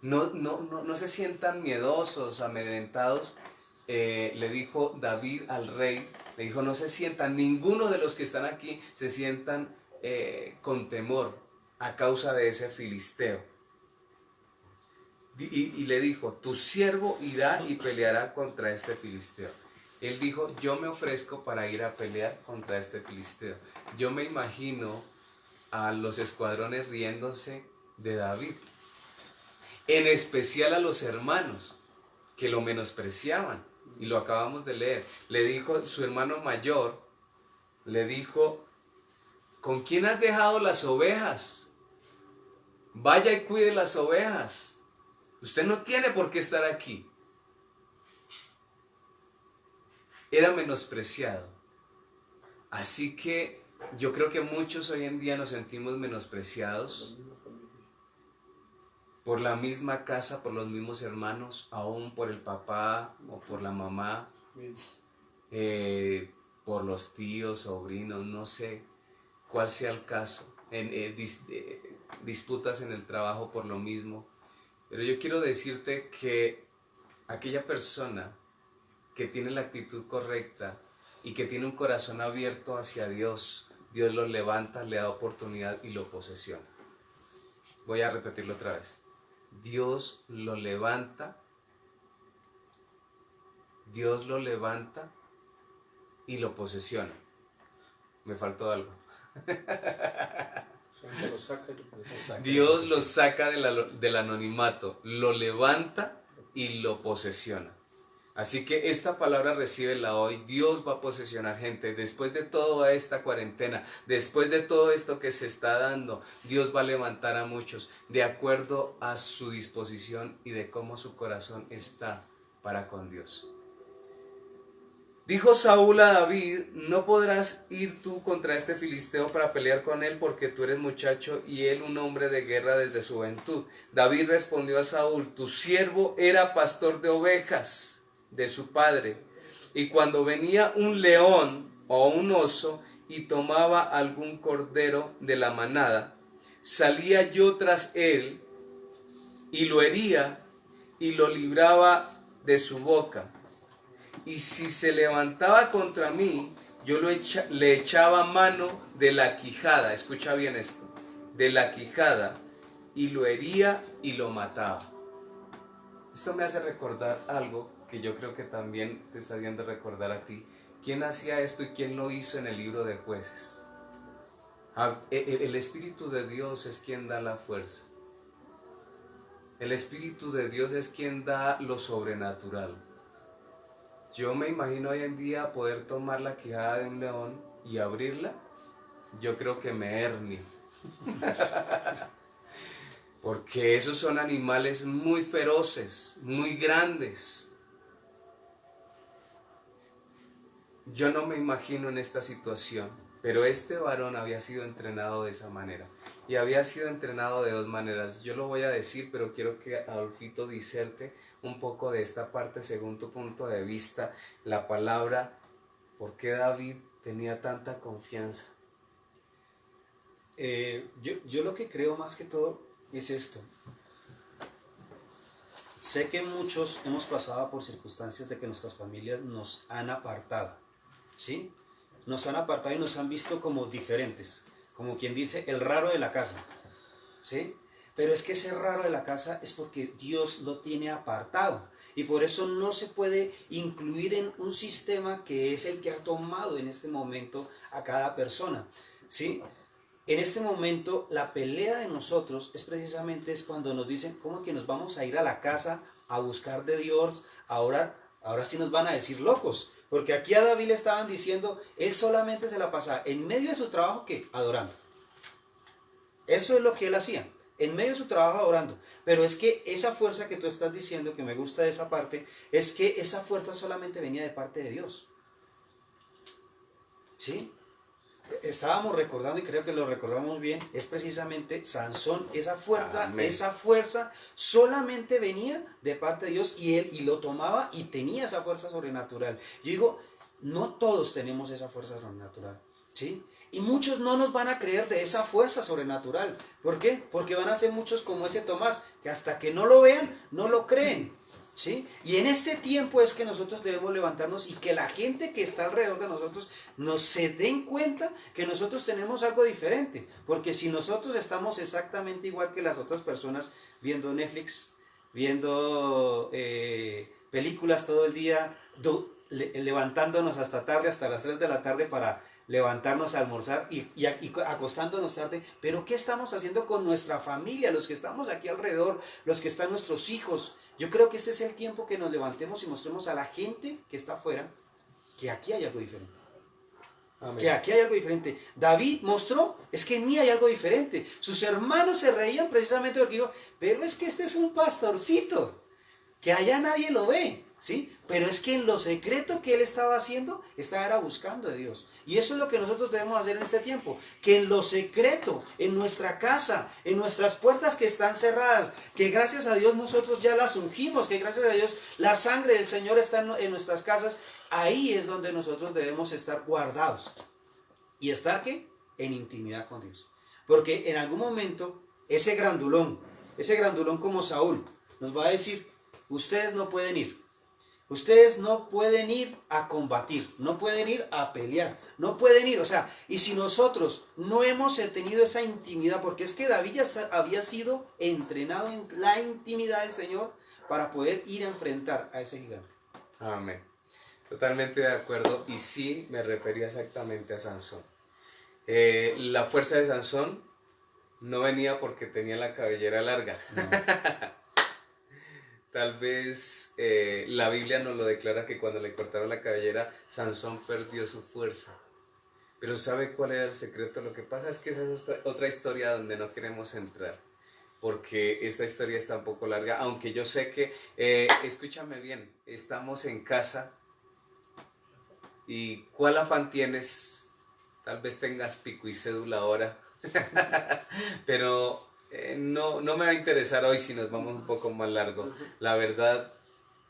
No se sientan miedosos, amedrentados. Le dijo David al rey, le dijo: no se sientan, ninguno de los que están aquí se sientan con temor a causa de ese filisteo. Y le dijo: tu siervo irá y peleará contra este filisteo. Él dijo: yo me ofrezco para ir a pelear contra este filisteo. Yo me imagino a los escuadrones riéndose de David, en especial a los hermanos que lo menospreciaban, y lo acabamos de leer. Le dijo su hermano mayor, le dijo: ¿con quién has dejado las ovejas? Vaya y cuide las ovejas. Usted no tiene por qué estar aquí. Era menospreciado. Así que yo creo que muchos hoy en día nos sentimos menospreciados por la misma casa, por los mismos hermanos, aún por el papá o por la mamá, por los tíos, sobrinos, no sé cuál sea el caso, disputas en el trabajo por lo mismo. Pero yo quiero decirte que aquella persona que tiene la actitud correcta y que tiene un corazón abierto hacia Dios, Dios lo levanta, le da oportunidad y lo posesiona. Voy a repetirlo otra vez. Dios lo levanta y lo posesiona. Me faltó algo. Dios lo saca del anonimato, lo levanta y lo posesiona. Así que esta palabra recíbela hoy. Dios va a posesionar gente. Después de toda esta cuarentena, después de todo esto que se está dando, Dios va a levantar a muchos de acuerdo a su disposición y de cómo su corazón está para con Dios. Dijo Saúl a David: no podrás ir tú contra este filisteo para pelear con él, porque tú eres muchacho y él un hombre de guerra desde su juventud. David respondió a Saúl: tu siervo era pastor de ovejas de su padre, y cuando venía un león o un oso y tomaba algún cordero de la manada, salía yo tras él y lo hería y lo libraba de su boca. Y si se levantaba contra mí, yo le echaba mano de la quijada, escucha bien esto, de la quijada, y lo hería y lo mataba. Esto me hace recordar algo que yo creo que también te está haciendo recordar a ti. ¿Quién hacía esto y quién lo hizo en el libro de Jueces? El Espíritu de Dios es quien da la fuerza. El Espíritu de Dios es quien da lo sobrenatural. Yo me imagino hoy en día poder tomar la quijada de un león y abrirla. Yo creo que me hernio. porque esos son animales muy feroces, muy grandes. Yo no me imagino en esta situación, pero este varón había sido entrenado de esa manera. Y había sido entrenado de dos maneras. Yo lo voy a decir, pero quiero que Adolfito diserte un poco de esta parte según tu punto de vista. La palabra, ¿por qué David tenía tanta confianza? Yo lo que creo más que todo es esto. Sé que muchos hemos pasado por circunstancias de que nuestras familias nos han apartado, ¿sí? Nos han apartado y nos han visto como diferentes, como quien dice el raro de la casa, ¿sí? Pero es que ese raro de la casa es porque Dios lo tiene apartado y por eso no se puede incluir en un sistema que es el que ha tomado en este momento a cada persona, ¿sí? En este momento la pelea de nosotros es precisamente cuando nos dicen cómo que nos vamos a ir a la casa a buscar de Dios, ahora sí nos van a decir locos, porque aquí a David le estaban diciendo, él solamente se la pasaba en medio de su trabajo, ¿qué? Adorando. Eso es lo que él hacía, en medio de su trabajo adorando. Pero es que esa fuerza que tú estás diciendo, que me gusta de esa parte, es que esa fuerza solamente venía de parte de Dios. ¿Sí? Estábamos recordando, y creo que lo recordamos bien, es precisamente Sansón, esa fuerza solamente venía de parte de Dios y él lo tomaba y tenía esa fuerza sobrenatural. Yo digo, no todos tenemos esa fuerza sobrenatural, ¿sí? Y muchos no nos van a creer de esa fuerza sobrenatural. ¿Por qué? Porque van a ser muchos como ese Tomás, que hasta que no lo vean, no lo creen. ¿Sí? Y en este tiempo es que nosotros debemos levantarnos y que la gente que está alrededor de nosotros nos se den cuenta que nosotros tenemos algo diferente, porque si nosotros estamos exactamente igual que las otras personas viendo Netflix, viendo películas todo el día, levantándonos hasta tarde, hasta las 3 de la tarde para levantarnos a almorzar y acostándonos tarde, pero ¿qué estamos haciendo con nuestra familia, los que estamos aquí alrededor, los que están nuestros hijos? Yo creo que este es el tiempo que nos levantemos y mostremos a la gente que está afuera que aquí hay algo diferente. Amén. Que aquí hay algo diferente. David mostró, es que en mí hay algo diferente. Sus hermanos se reían precisamente porque dijo, pero es que este es un pastorcito, que allá nadie lo ve, ¿sí? Pero es que en lo secreto que él estaba haciendo, era buscando a Dios. Y eso es lo que nosotros debemos hacer en este tiempo, que en lo secreto, en nuestra casa, en nuestras puertas que están cerradas, que gracias a Dios nosotros ya las ungimos, que gracias a Dios la sangre del Señor está en nuestras casas, ahí es donde nosotros debemos estar guardados. ¿Y estar qué? En intimidad con Dios. Porque en algún momento ese grandulón como Saúl, nos va a decir, ustedes no pueden ir. Ustedes no pueden ir a combatir, no pueden ir a pelear, no pueden ir, o sea, y si nosotros no hemos tenido esa intimidad, porque es que David ya había sido entrenado en la intimidad del Señor para poder ir a enfrentar a ese gigante. Amén. Totalmente de acuerdo, y sí me refería exactamente a Sansón. La fuerza de Sansón no venía porque tenía la cabellera larga. No. Tal vez la Biblia nos lo declara que cuando le cortaron la cabellera, Sansón perdió su fuerza. Pero ¿sabe cuál era el secreto? Lo que pasa es que esa es otra historia donde no queremos entrar, porque esta historia está un poco larga, aunque yo sé que, escúchame bien, estamos en casa y ¿cuál afán tienes? Tal vez tengas pico y cédula ahora, pero no me va a interesar hoy si nos vamos un poco más largo. La verdad,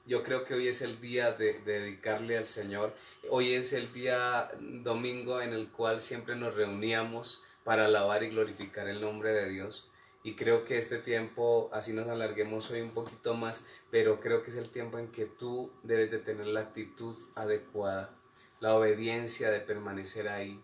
yo creo que hoy es el día de dedicarle al Señor. Hoy es el día domingo en el cual siempre nos reuníamos para alabar y glorificar el nombre de Dios. Y creo que este tiempo, así nos alarguemos hoy un poquito más, pero creo que es el tiempo en que tú debes de tener la actitud adecuada, la obediencia de permanecer ahí.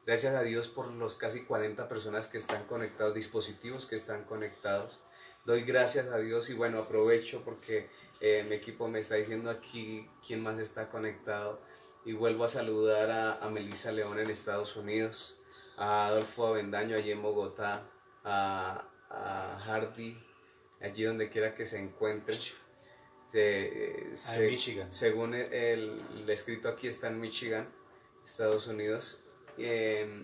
Gracias a Dios por los casi 40 personas que están conectados, dispositivos que están conectados. Doy gracias a Dios y bueno, aprovecho porque mi equipo me está diciendo aquí quién más está conectado. Y vuelvo a saludar a Melissa León en Estados Unidos, a Adolfo Avendaño allí en Bogotá, a Hardy, allí donde quiera que se encuentre. Michigan. Según el escrito aquí está en Michigan, Estados Unidos.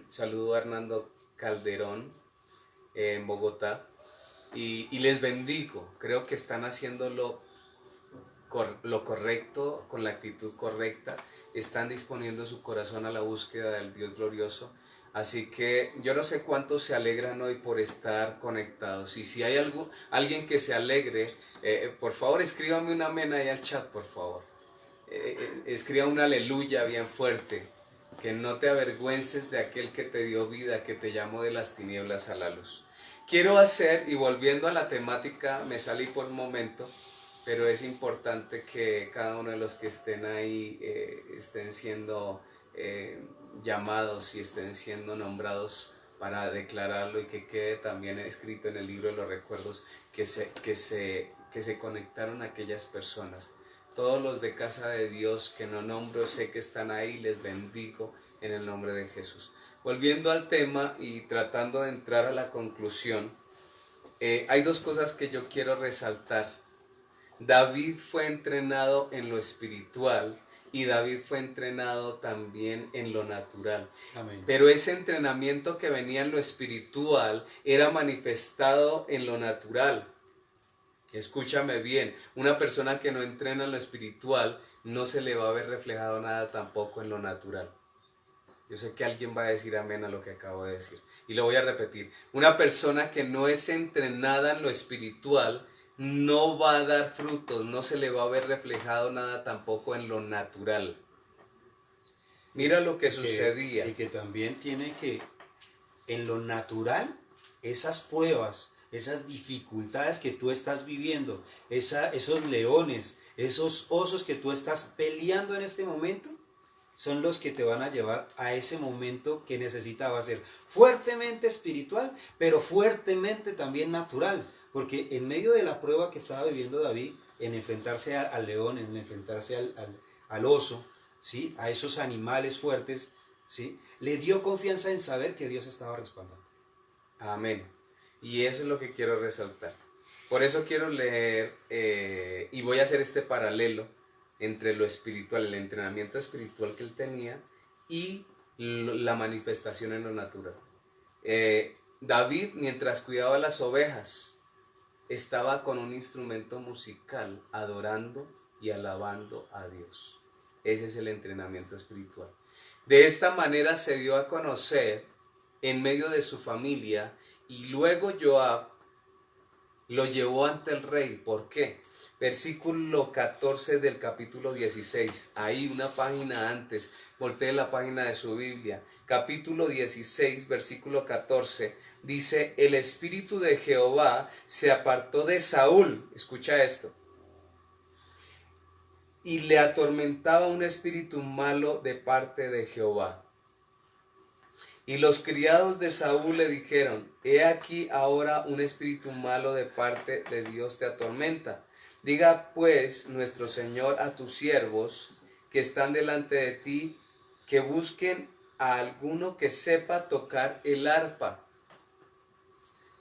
Saludo a Hernando Calderón en Bogotá. y les bendigo. Creo que están haciendo lo correcto, con la actitud correcta, están disponiendo su corazón a la búsqueda del Dios glorioso. Así que yo no sé cuántos se alegran hoy por estar conectados. Y si hay alguien que se alegre, por favor escríbame un amén ahí al chat, por favor. Escriba un aleluya bien fuerte. Que no te avergüences de aquel que te dio vida, que te llamó de las tinieblas a la luz. Quiero hacer, y volviendo a la temática, me salí por un momento, pero es importante que cada uno de los que estén ahí estén siendo llamados y estén siendo nombrados para declararlo, y que quede también escrito en el libro de los recuerdos que se conectaron aquellas personas. Todos los de casa de Dios que no nombro, sé que están ahí, les bendigo en el nombre de Jesús. Volviendo al tema y tratando de entrar a la conclusión, hay dos cosas que yo quiero resaltar. David fue entrenado en lo espiritual y David fue entrenado también en lo natural. Amén. Pero ese entrenamiento que venía en lo espiritual era manifestado en lo natural. Escúchame bien, una persona que no entrena en lo espiritual no se le va a ver reflejado nada tampoco en lo natural. Yo sé que alguien va a decir amén a lo que acabo de decir. Y lo voy a repetir. Una persona que no es entrenada en lo espiritual no va a dar frutos, no se le va a ver reflejado nada tampoco en lo natural. Mira lo que sucedía. Y que también tiene que, en lo natural, esas pruebas, esas dificultades que tú estás viviendo, esos leones, esos osos que tú estás peleando en este momento, son los que te van a llevar a ese momento que necesitabas ser fuertemente espiritual, pero fuertemente también natural. Porque en medio de la prueba que estaba viviendo David, en enfrentarse al león, en enfrentarse al oso, ¿sí?, a esos animales fuertes, ¿sí?, le dio confianza en saber que Dios estaba respaldando. Amén. Y eso es lo que quiero resaltar. Por eso quiero leer y voy a hacer este paralelo entre lo espiritual, el entrenamiento espiritual que él tenía y la manifestación en lo natural. David, mientras cuidaba las ovejas, estaba con un instrumento musical adorando y alabando a Dios. Ese es el entrenamiento espiritual. De esta manera se dio a conocer en medio de su familia, y luego Joab lo llevó ante el rey. ¿Por qué? Versículo 14 del capítulo 16, ahí una página antes, voltee la página de su Biblia, capítulo 16, versículo 14, dice: el espíritu de Jehová se apartó de Saúl, escucha esto, y le atormentaba un espíritu malo de parte de Jehová. Y los criados de Saúl le dijeron: he aquí ahora un espíritu malo de parte de Dios te atormenta. Diga pues nuestro Señor a tus siervos que están delante de ti, que busquen a alguno que sepa tocar el arpa,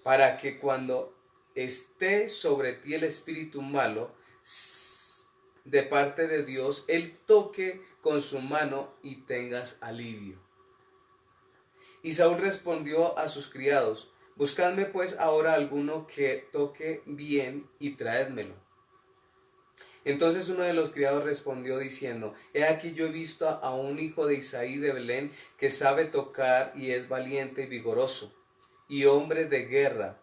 para que cuando esté sobre ti el espíritu malo de parte de Dios, él toque con su mano y tengas alivio. Y Saúl respondió a sus criados: buscadme pues ahora alguno que toque bien y traédmelo. Entonces uno de los criados respondió diciendo: he aquí yo he visto a un hijo de Isaí de Belén, que sabe tocar y es valiente y vigoroso, y hombre de guerra,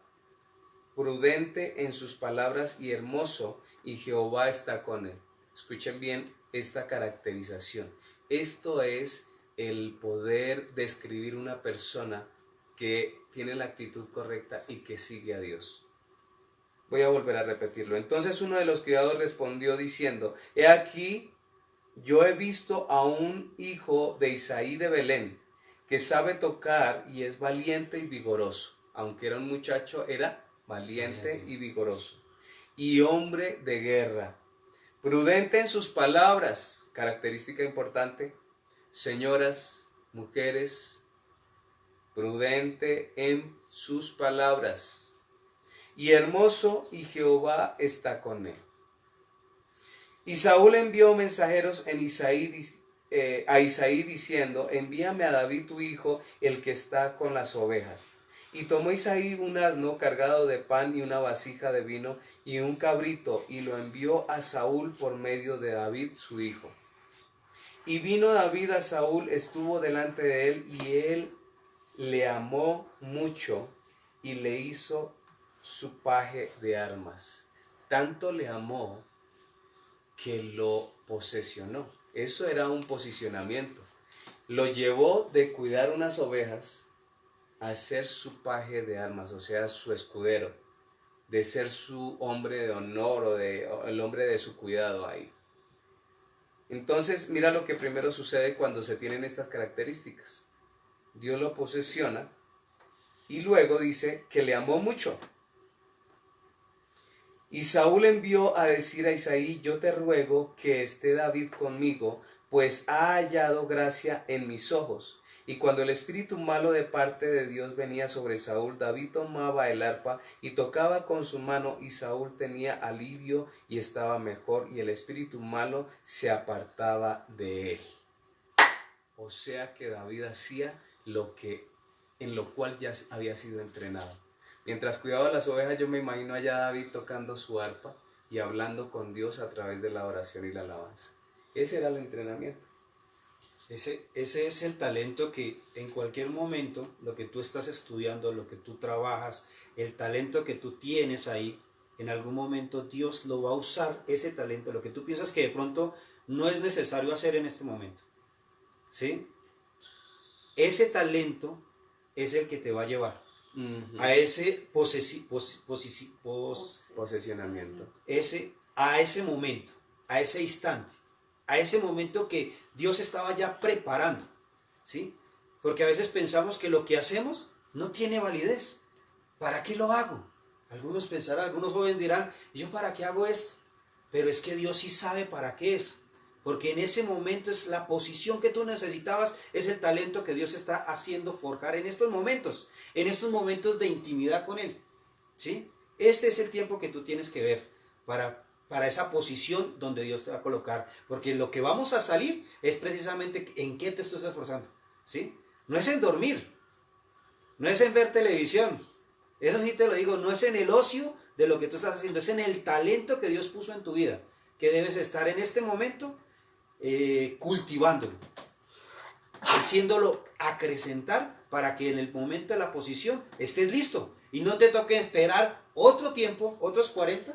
prudente en sus palabras y hermoso, y Jehová está con él. Escuchen bien esta caracterización. Esto es el poder describir una persona que tiene la actitud correcta y que sigue a Dios. Voy a volver a repetirlo. Entonces uno de los criados respondió diciendo: he aquí yo he visto a un hijo de Isaí de Belén, que sabe tocar y es valiente y vigoroso. Aunque era un muchacho, era valiente y vigoroso, y hombre de guerra, prudente en sus palabras. Característica importante, señoras, mujeres, prudente en sus palabras, y hermoso, y Jehová está con él. Y Saúl envió mensajeros a Isaí diciendo: envíame a David tu hijo, el que está con las ovejas. Y tomó Isaí un asno cargado de pan y una vasija de vino y un cabrito, y lo envió a Saúl por medio de David su hijo. Y vino David a Saúl, estuvo delante de él, y él le amó mucho y le hizo su paje de armas. Tanto le amó que lo posesionó. Eso era un posicionamiento. Lo llevó de cuidar unas ovejas a ser su paje de armas, o sea, su escudero, de ser su hombre de honor o el hombre de su cuidado ahí. Entonces, mira lo que primero sucede cuando se tienen estas características. Dios lo posesiona y luego dice que le amó mucho. Y Saúl envió a decir a Isaí: yo te ruego que esté David conmigo, pues ha hallado gracia en mis ojos. Y cuando el espíritu malo de parte de Dios venía sobre Saúl, David tomaba el arpa y tocaba con su mano, y Saúl tenía alivio y estaba mejor, y el espíritu malo se apartaba de él. O sea que David hacía en lo cual ya había sido entrenado. Mientras cuidaba las ovejas, yo me imagino allá a David tocando su arpa y hablando con Dios a través de la oración y la alabanza. Ese era el entrenamiento. Ese es el talento que en cualquier momento, lo que tú estás estudiando, lo que tú trabajas, el talento que tú tienes ahí, en algún momento Dios lo va a usar, ese talento, lo que tú piensas que de pronto no es necesario hacer en este momento. ¿Sí? Ese talento es el que te va a llevar a ese posesionamiento. A ese momento, a ese instante, a ese momento que Dios estaba ya preparando, ¿sí? Porque a veces pensamos que lo que hacemos no tiene validez. ¿Para qué lo hago? Algunos pensarán, algunos jóvenes dirán: ¿yo para qué hago esto? Pero es que Dios sí sabe para qué es. Porque en ese momento es la posición que tú necesitabas, es el talento que Dios está haciendo forjar en estos momentos de intimidad con Él, ¿sí? Este es el tiempo que tú tienes que ver para esa posición donde Dios te va a colocar, porque lo que vamos a salir es precisamente en qué te estás esforzando, ¿sí? No es en dormir, no es en ver televisión, eso sí te lo digo, no es en el ocio de lo que tú estás haciendo, es en el talento que Dios puso en tu vida, que debes estar en este momento cultivándolo, haciéndolo acrecentar para que en el momento de la posición estés listo y no te toque esperar otro tiempo, otros 40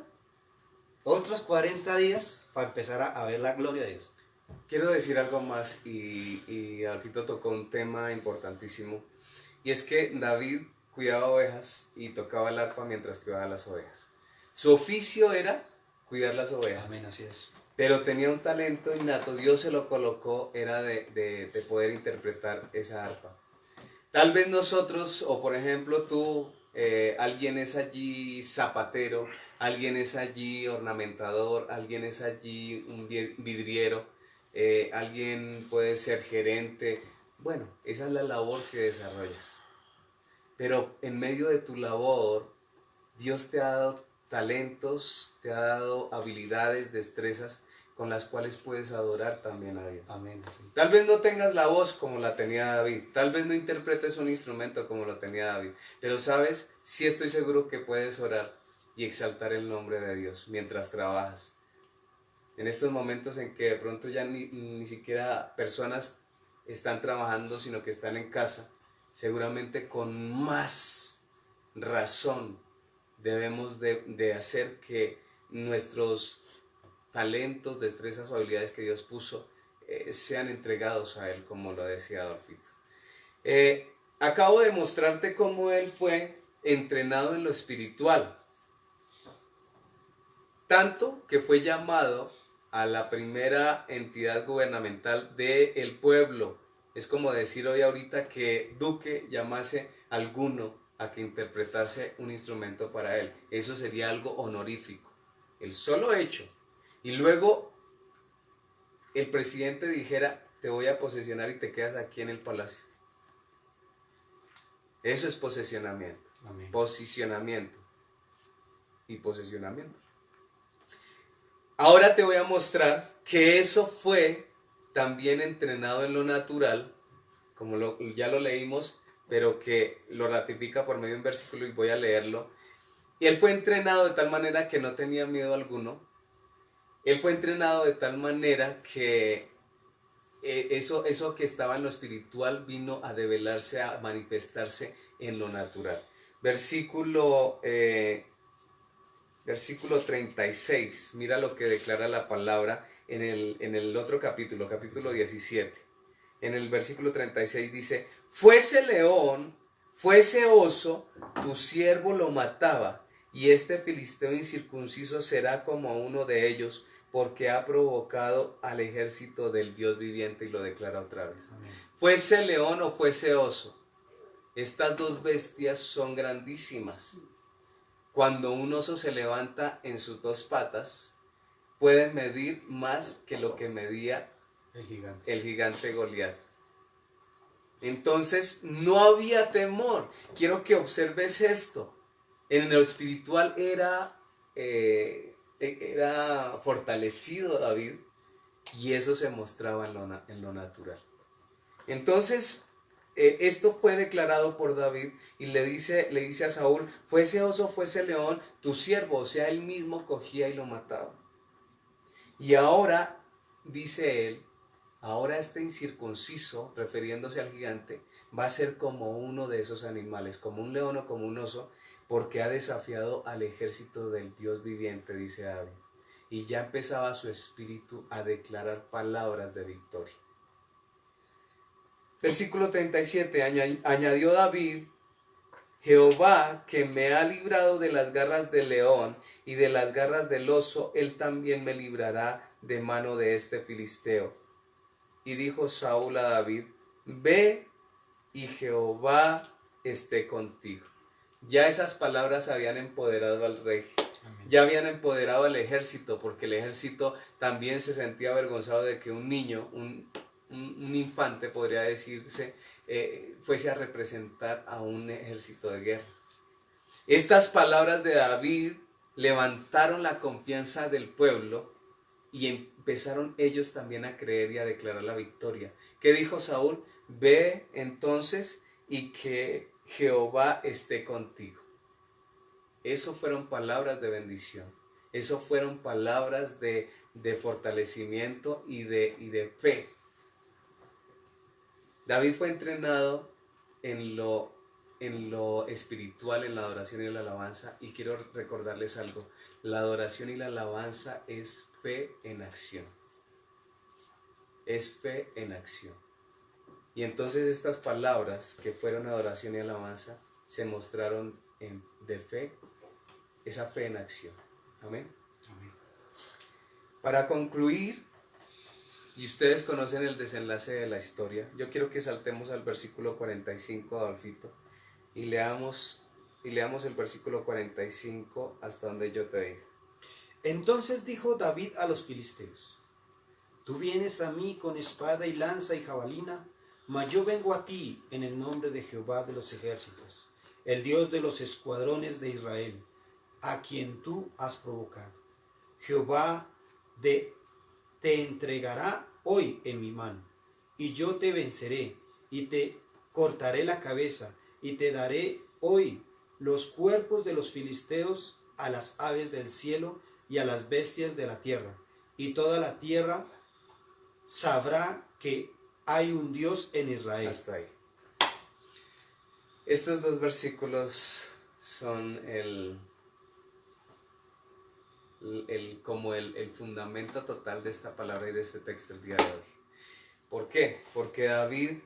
días para empezar a ver la gloria de Dios. Quiero decir algo más y Alfito tocó un tema importantísimo, y es que David cuidaba ovejas y tocaba el arpa mientras cuidaba las ovejas. Su oficio era cuidar las ovejas. Amén, así es. Pero tenía un talento innato, Dios se lo colocó, era de poder interpretar esa arpa. Tal vez nosotros, o por ejemplo tú, alguien es allí zapatero, alguien es allí ornamentador, alguien es allí un vidriero, alguien puede ser gerente. Bueno, esa es la labor que desarrollas. Pero en medio de tu labor, Dios te ha dado talentos, te ha dado habilidades, destrezas con las cuales puedes adorar también a Dios. Amén. Sí. Tal vez no tengas la voz como la tenía David, tal vez no interpretes un instrumento como lo tenía David, pero sabes, sí estoy seguro que puedes orar y exaltar el nombre de Dios mientras trabajas. En estos momentos en que de pronto ya ni siquiera personas están trabajando, sino que están en casa, seguramente con más razón debemos de hacer que nuestros talentos, destrezas o habilidades que Dios puso sean entregados a Él, como lo decía Adolfito. Acabo de mostrarte cómo Él fue entrenado en lo espiritual, tanto que fue llamado a la primera entidad gubernamental del pueblo. Es como decir hoy ahorita que Duque llamase a alguno a que interpretase un instrumento para él. Eso sería algo honorífico. El solo hecho. Y luego el presidente dijera: te voy a posesionar y te quedas aquí en el palacio. Eso es posesionamiento. Amén. Posicionamiento y posesionamiento. Ahora te voy a mostrar que eso fue también entrenado en lo natural, como ya lo leímos, pero que lo ratifica por medio de un versículo y voy a leerlo. Y él fue entrenado de tal manera que no tenía miedo alguno. Él fue entrenado de tal manera que eso que estaba en lo espiritual vino a develarse, a manifestarse en lo natural. Versículo 36, mira lo que declara la palabra en el otro capítulo, capítulo 17. En el versículo 36 dice: fuese león, fuese oso, tu siervo lo mataba, y este filisteo incircunciso será como uno de ellos, porque ha provocado al ejército del Dios viviente. Y lo declara otra vez. Amén. Fuese león o fuese oso, estas dos bestias son grandísimas. Cuando un oso se levanta en sus dos patas, puede medir más que lo que medía el gigante Goliat. Entonces no había temor. Quiero que observes esto. En lo espiritual era fortalecido David, y eso se mostraba en lo natural. Entonces esto fue declarado por David, y le dice a Saúl: fuese oso, fuese león, tu siervo, o sea, él mismo cogía y lo mataba. Y ahora, dice él, ahora este incircunciso, refiriéndose al gigante, va a ser como uno de esos animales, como un león o como un oso, porque ha desafiado al ejército del Dios viviente, dice David. Y ya empezaba su espíritu a declarar palabras de victoria. Versículo 37, añadió David: Jehová, que me ha librado de las garras del león y de las garras del oso, él también me librará de mano de este filisteo. Y dijo Saúl a David: ve, y Jehová esté contigo. Ya esas palabras habían empoderado al rey. Amén. Ya habían empoderado al ejército, porque el ejército también se sentía avergonzado de que un niño, un infante, podría decirse, fuese a representar a un ejército de guerra. Estas palabras de David levantaron la confianza del pueblo, y empezaron ellos también a creer y a declarar la victoria. ¿Qué dijo Saúl? Ve entonces, y que Jehová esté contigo. Eso fueron palabras de bendición. Eso fueron palabras de fortalecimiento y de fe. David fue entrenado en lo espiritual, en la adoración y la alabanza, y quiero recordarles algo: la adoración y la alabanza es fe en acción. Es fe en acción. Y entonces estas palabras que fueron adoración y alabanza se mostraron de fe, esa fe en acción. Amén. Amén. Para concluir, y ustedes conocen el desenlace de la historia, yo quiero que saltemos al versículo 45, Adolfito, y leamos el versículo 45 hasta donde yo te digo. Entonces dijo David a los filisteos: tú vienes a mí con espada y lanza y jabalina, mas yo vengo a ti en el nombre de Jehová de los ejércitos, el Dios de los escuadrones de Israel, a quien tú has provocado. Jehová te entregará hoy en mi mano, y yo te venceré, y te cortaré la cabeza, y te daré hoy los cuerpos de los filisteos a las aves del cielo y a las bestias de la tierra, y toda la tierra sabrá que hay un Dios en Israel. Hasta ahí. Estos dos versículos son como el fundamento total de esta palabra y de este texto el día de hoy. ¿Por qué? Porque David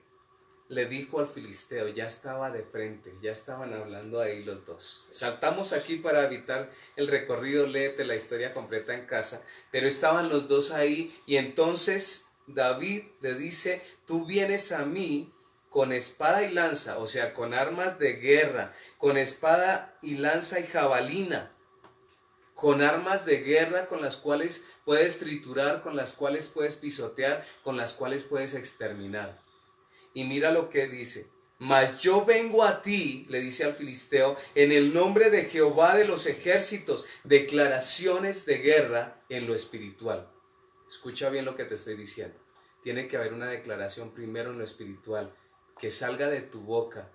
le dijo al filisteo, ya estaba de frente, ya estaban hablando ahí los dos. Saltamos aquí para evitar el recorrido, léete la historia completa en casa, pero estaban los dos ahí, y entonces David le dice: tú vienes a mí con espada y lanza, o sea, con armas de guerra, con espada y lanza y jabalina, con armas de guerra con las cuales puedes triturar, con las cuales puedes pisotear, con las cuales puedes exterminar. Y mira lo que dice: mas yo vengo a ti, le dice al filisteo, en el nombre de Jehová de los ejércitos. Declaraciones de guerra en lo espiritual. Escucha bien lo que te estoy diciendo. Tiene que haber una declaración primero en lo espiritual, que salga de tu boca,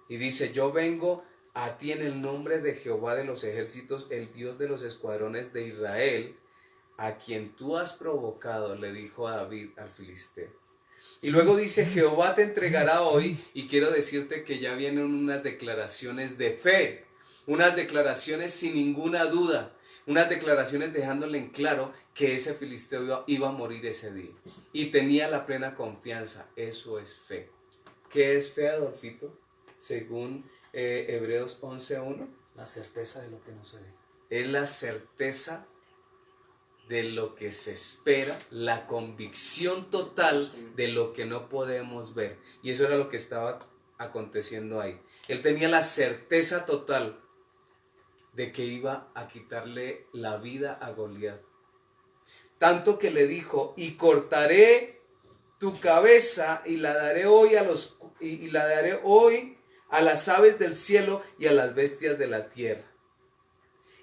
Y dice, yo vengo a ti en el nombre de Jehová de los ejércitos, el Dios de los escuadrones de Israel, a quien tú has provocado, le dijo a David al filisteo. Y luego dice, Jehová te entregará hoy, y quiero decirte que ya vienen unas declaraciones de fe, unas declaraciones sin ninguna duda, unas declaraciones dejándole en claro que ese filisteo iba a morir ese día. Y tenía la plena confianza, eso es fe. ¿Qué es fe, Adolfito? Según Hebreos 11:1. La certeza de lo que no se ve. Es la certeza de lo que se espera, la convicción total de lo que no podemos ver. Y eso era lo que estaba aconteciendo ahí. Él tenía la certeza total de que iba a quitarle la vida a Goliat. Tanto que le dijo, y cortaré tu cabeza y la daré hoy a las aves del cielo y a las bestias de la tierra.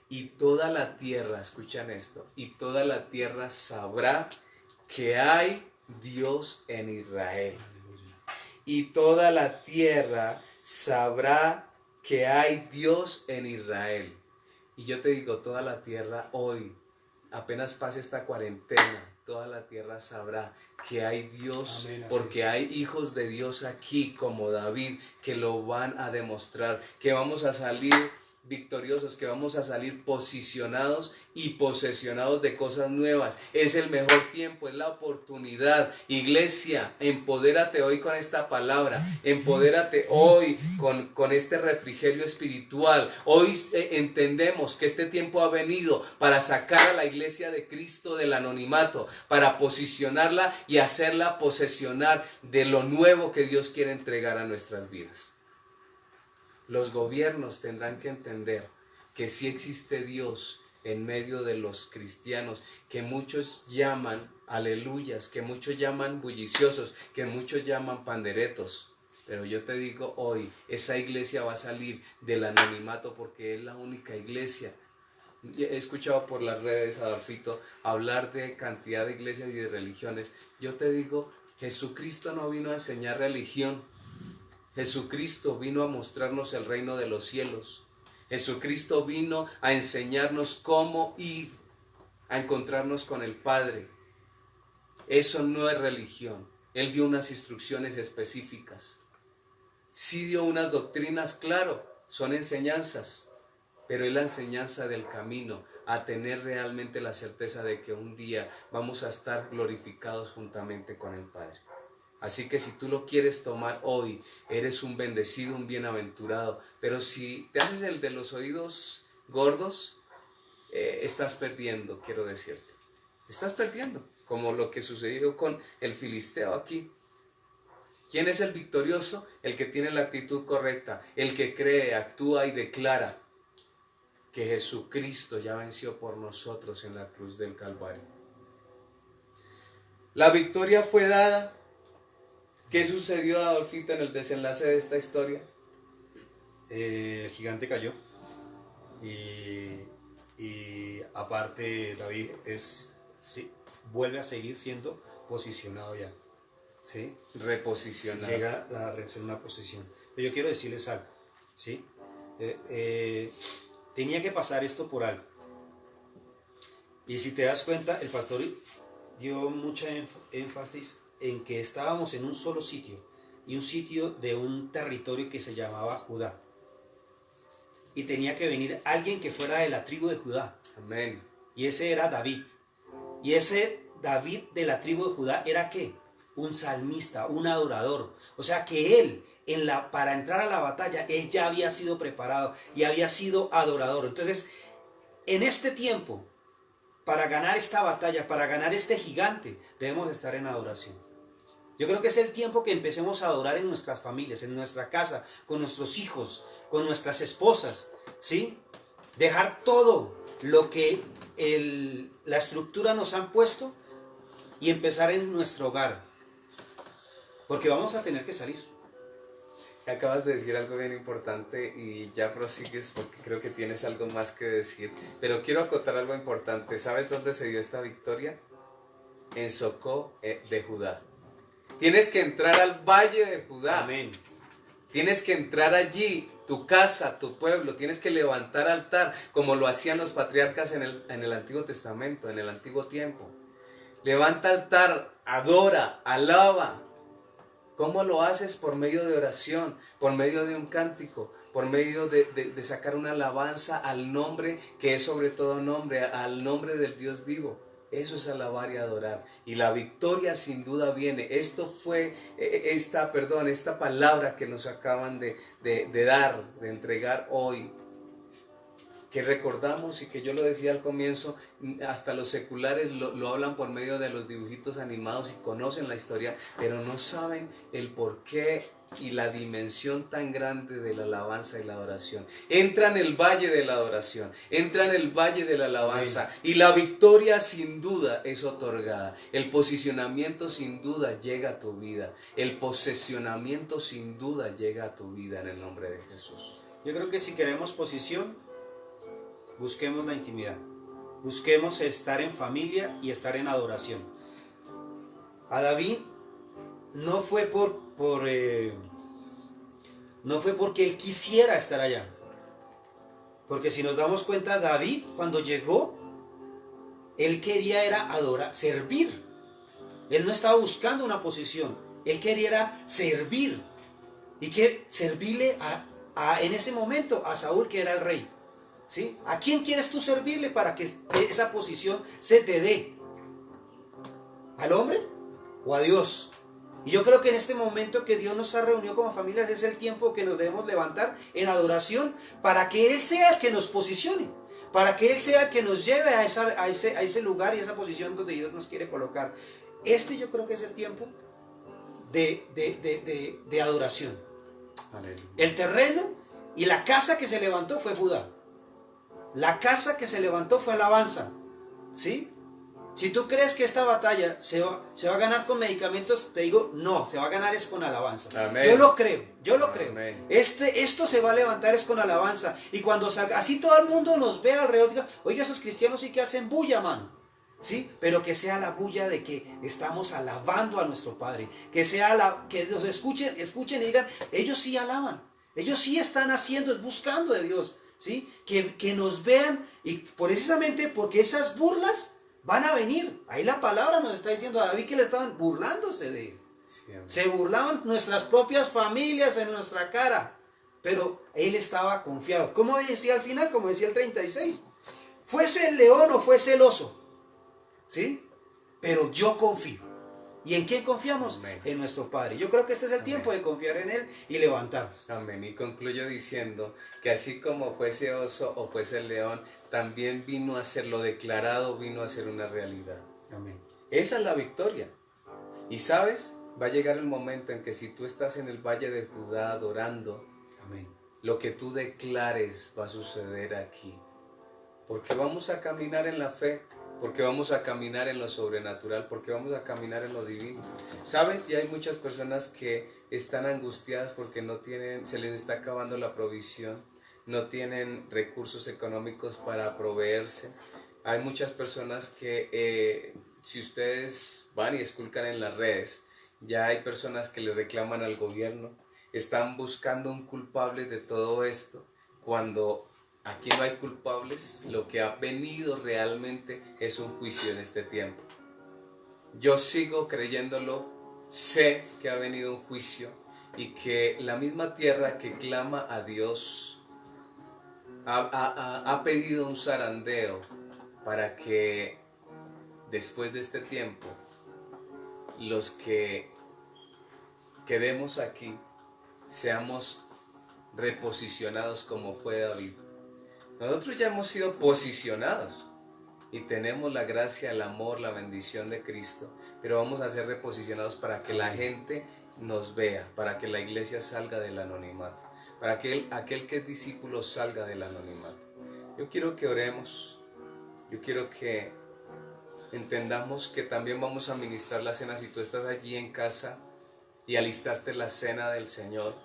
Y toda la tierra, escuchan esto, y toda la tierra sabrá que hay Dios en Israel. Y toda la tierra sabrá que hay Dios en Israel. Y yo te digo, toda la tierra hoy, apenas pase esta cuarentena, toda la tierra sabrá que hay Dios. Amén, porque hay hijos de Dios aquí como David que lo van a demostrar, que vamos a salir victoriosos, que vamos a salir posicionados y posesionados de cosas nuevas. Es el mejor tiempo, es la oportunidad. Iglesia, empodérate hoy con esta palabra, empodérate hoy con este refrigerio espiritual. Hoy entendemos que este tiempo ha venido para sacar a la iglesia de Cristo del anonimato, para posicionarla y hacerla posesionar de lo nuevo que Dios quiere entregar a nuestras vidas. Los gobiernos tendrán que entender que sí existe Dios en medio de los cristianos, que muchos llaman aleluyas, que muchos llaman bulliciosos, que muchos llaman panderetos. Pero yo te digo hoy, esa iglesia va a salir del anonimato porque es la única iglesia. He escuchado por las redes, Adolfito, hablar de cantidad de iglesias y de religiones. Yo te digo, Jesucristo no vino a enseñar religión. Jesucristo vino a mostrarnos el reino de los cielos. Jesucristo vino a enseñarnos cómo ir a encontrarnos con el Padre. Eso no es religión. Él dio unas instrucciones específicas. Sí dio unas doctrinas, claro, son enseñanzas, pero es la enseñanza del camino, a tener realmente la certeza de que un día vamos a estar glorificados juntamente con el Padre. Así que si tú lo quieres tomar hoy, eres un bendecido, un bienaventurado. Pero si te haces el de los oídos gordos, estás perdiendo, quiero decirte. Estás perdiendo, como lo que sucedió con el filisteo aquí. ¿Quién es el victorioso? El que tiene la actitud correcta, el que cree, actúa y declara que Jesucristo ya venció por nosotros en la cruz del Calvario. La victoria fue dada. ¿Qué sucedió, Adolfito, en el desenlace de esta historia? El gigante cayó y aparte David vuelve a seguir siendo posicionado ya, ¿sí? Reposicionado. Llega a ser una posición. Pero yo quiero decirles algo, ¿sí? Tenía que pasar esto por algo. Y si te das cuenta, el pastor dio mucha énfasis en que estábamos en un solo sitio, y un sitio de un territorio que se llamaba Judá. Y tenía que venir alguien que fuera de la tribu de Judá. Amén. Y ese era David. Y ese David de la tribu de Judá era ¿qué? Un salmista, un adorador. O sea que él, para entrar a la batalla, él ya había sido preparado y había sido adorador. Entonces, en este tiempo, para ganar esta batalla, para ganar este gigante, debemos estar en adoración. Yo creo que es el tiempo que empecemos a adorar en nuestras familias, en nuestra casa, con nuestros hijos, con nuestras esposas, ¿sí? Dejar todo lo que la estructura nos han puesto y empezar en nuestro hogar, porque vamos a tener que salir. Acabas de decir algo bien importante y ya prosigues porque creo que tienes algo más que decir, pero quiero acotar algo importante. ¿Sabes dónde se dio esta victoria? En Socó de Judá. Tienes que entrar al valle de Judá. Amén. Tienes que entrar allí, tu casa, tu pueblo, tienes que levantar altar, como lo hacían los patriarcas en el Antiguo Testamento, en el Antiguo Tiempo. Levanta altar, adora, alaba. ¿Cómo lo haces? Por medio de oración, por medio de un cántico, por medio de sacar una alabanza al nombre que es sobre todo nombre, al nombre del Dios vivo. Eso es alabar y adorar. Y la victoria sin duda viene. Esto fue esta palabra que nos acaban de dar, de entregar hoy, que recordamos y que yo lo decía al comienzo, hasta los seculares lo hablan por medio de los dibujitos animados y conocen la historia, pero no saben el porqué y la dimensión tan grande de la alabanza y la adoración. Entra en el valle de la adoración, entra en el valle de la alabanza, y la victoria sin duda es otorgada. El posicionamiento sin duda llega a tu vida, el posesionamiento sin duda llega a tu vida en el nombre de Jesús. Yo creo que si queremos posición, busquemos la intimidad, busquemos estar en familia y estar en adoración. A David no fue no fue porque él quisiera estar allá, porque si nos damos cuenta, David cuando llegó, él quería era adorar, servir. Él no estaba buscando una posición, él quería era servir, y que servirle en ese momento a Saúl, que era el rey. ¿Sí? ¿A quién quieres tú servirle para que esa posición se te dé? ¿Al hombre o a Dios? Y yo creo que en este momento que Dios nos ha reunido como familias es el tiempo que nos debemos levantar en adoración para que Él sea el que nos posicione, para que Él sea el que nos lleve a ese lugar y a esa posición donde Dios nos quiere colocar. Yo creo que es el tiempo de adoración. Aleluya. El terreno y la casa que se levantó fue Judá. La casa que se levantó fue alabanza, ¿sí? Si tú crees que esta batalla se va a ganar con medicamentos, te digo, no, se va a ganar es con alabanza. Amén. Yo lo creo. Amén. Esto se va a levantar es con alabanza. Y cuando salga, así todo el mundo nos ve alrededor, diga, oiga, esos cristianos sí que hacen bulla, mano. ¿Sí? Pero que sea la bulla de que estamos alabando a nuestro Padre. Que sea que nos escuchen y digan, ellos sí alaban. Ellos sí están haciendo, buscando de Dios. ¿Sí? Que nos vean, y precisamente porque esas burlas van a venir. Ahí la palabra nos está diciendo a David que le estaban burlándose de él. Se burlaban nuestras propias familias en nuestra cara, pero él estaba confiado. Como decía al final, como decía el 36, fuese el león o fuese el oso, ¿sí? Pero yo confío. ¿Y en quién confiamos? Amén. En nuestro Padre. Yo creo que este es el Amén. Tiempo de confiar en Él y levantarnos. Amén. Y concluyo diciendo que así como fuese oso o fuese el león, también vino a ser lo declarado, vino a ser una realidad. Amén. Esa es la victoria. Y sabes, va a llegar el momento en que si tú estás en el valle de Judá adorando, Amén. Lo que tú declares va a suceder aquí. Porque vamos a caminar en la fe. Porque vamos a caminar en lo sobrenatural, porque vamos a caminar en lo divino. ¿Sabes? Ya hay muchas personas que están angustiadas porque se les está acabando la provisión, no tienen recursos económicos para proveerse. Hay muchas personas que, si ustedes van y esculcan en las redes, ya hay personas que le reclaman al gobierno, están buscando un culpable de todo esto, cuando aquí no hay culpables. Lo que ha venido realmente es un juicio en este tiempo. Yo sigo creyéndolo, sé que ha venido un juicio y que la misma tierra que clama a Dios ha pedido un zarandeo para que después de este tiempo los que quedemos aquí seamos reposicionados como fue David. Nosotros ya hemos sido posicionados y tenemos la gracia, el amor, la bendición de Cristo, pero vamos a ser reposicionados para que la gente nos vea, para que la iglesia salga del anonimato, para que aquel que es discípulo salga del anonimato. Yo quiero que oremos, yo quiero que entendamos que también vamos a ministrar la cena. Si tú estás allí en casa y alistaste la cena del Señor,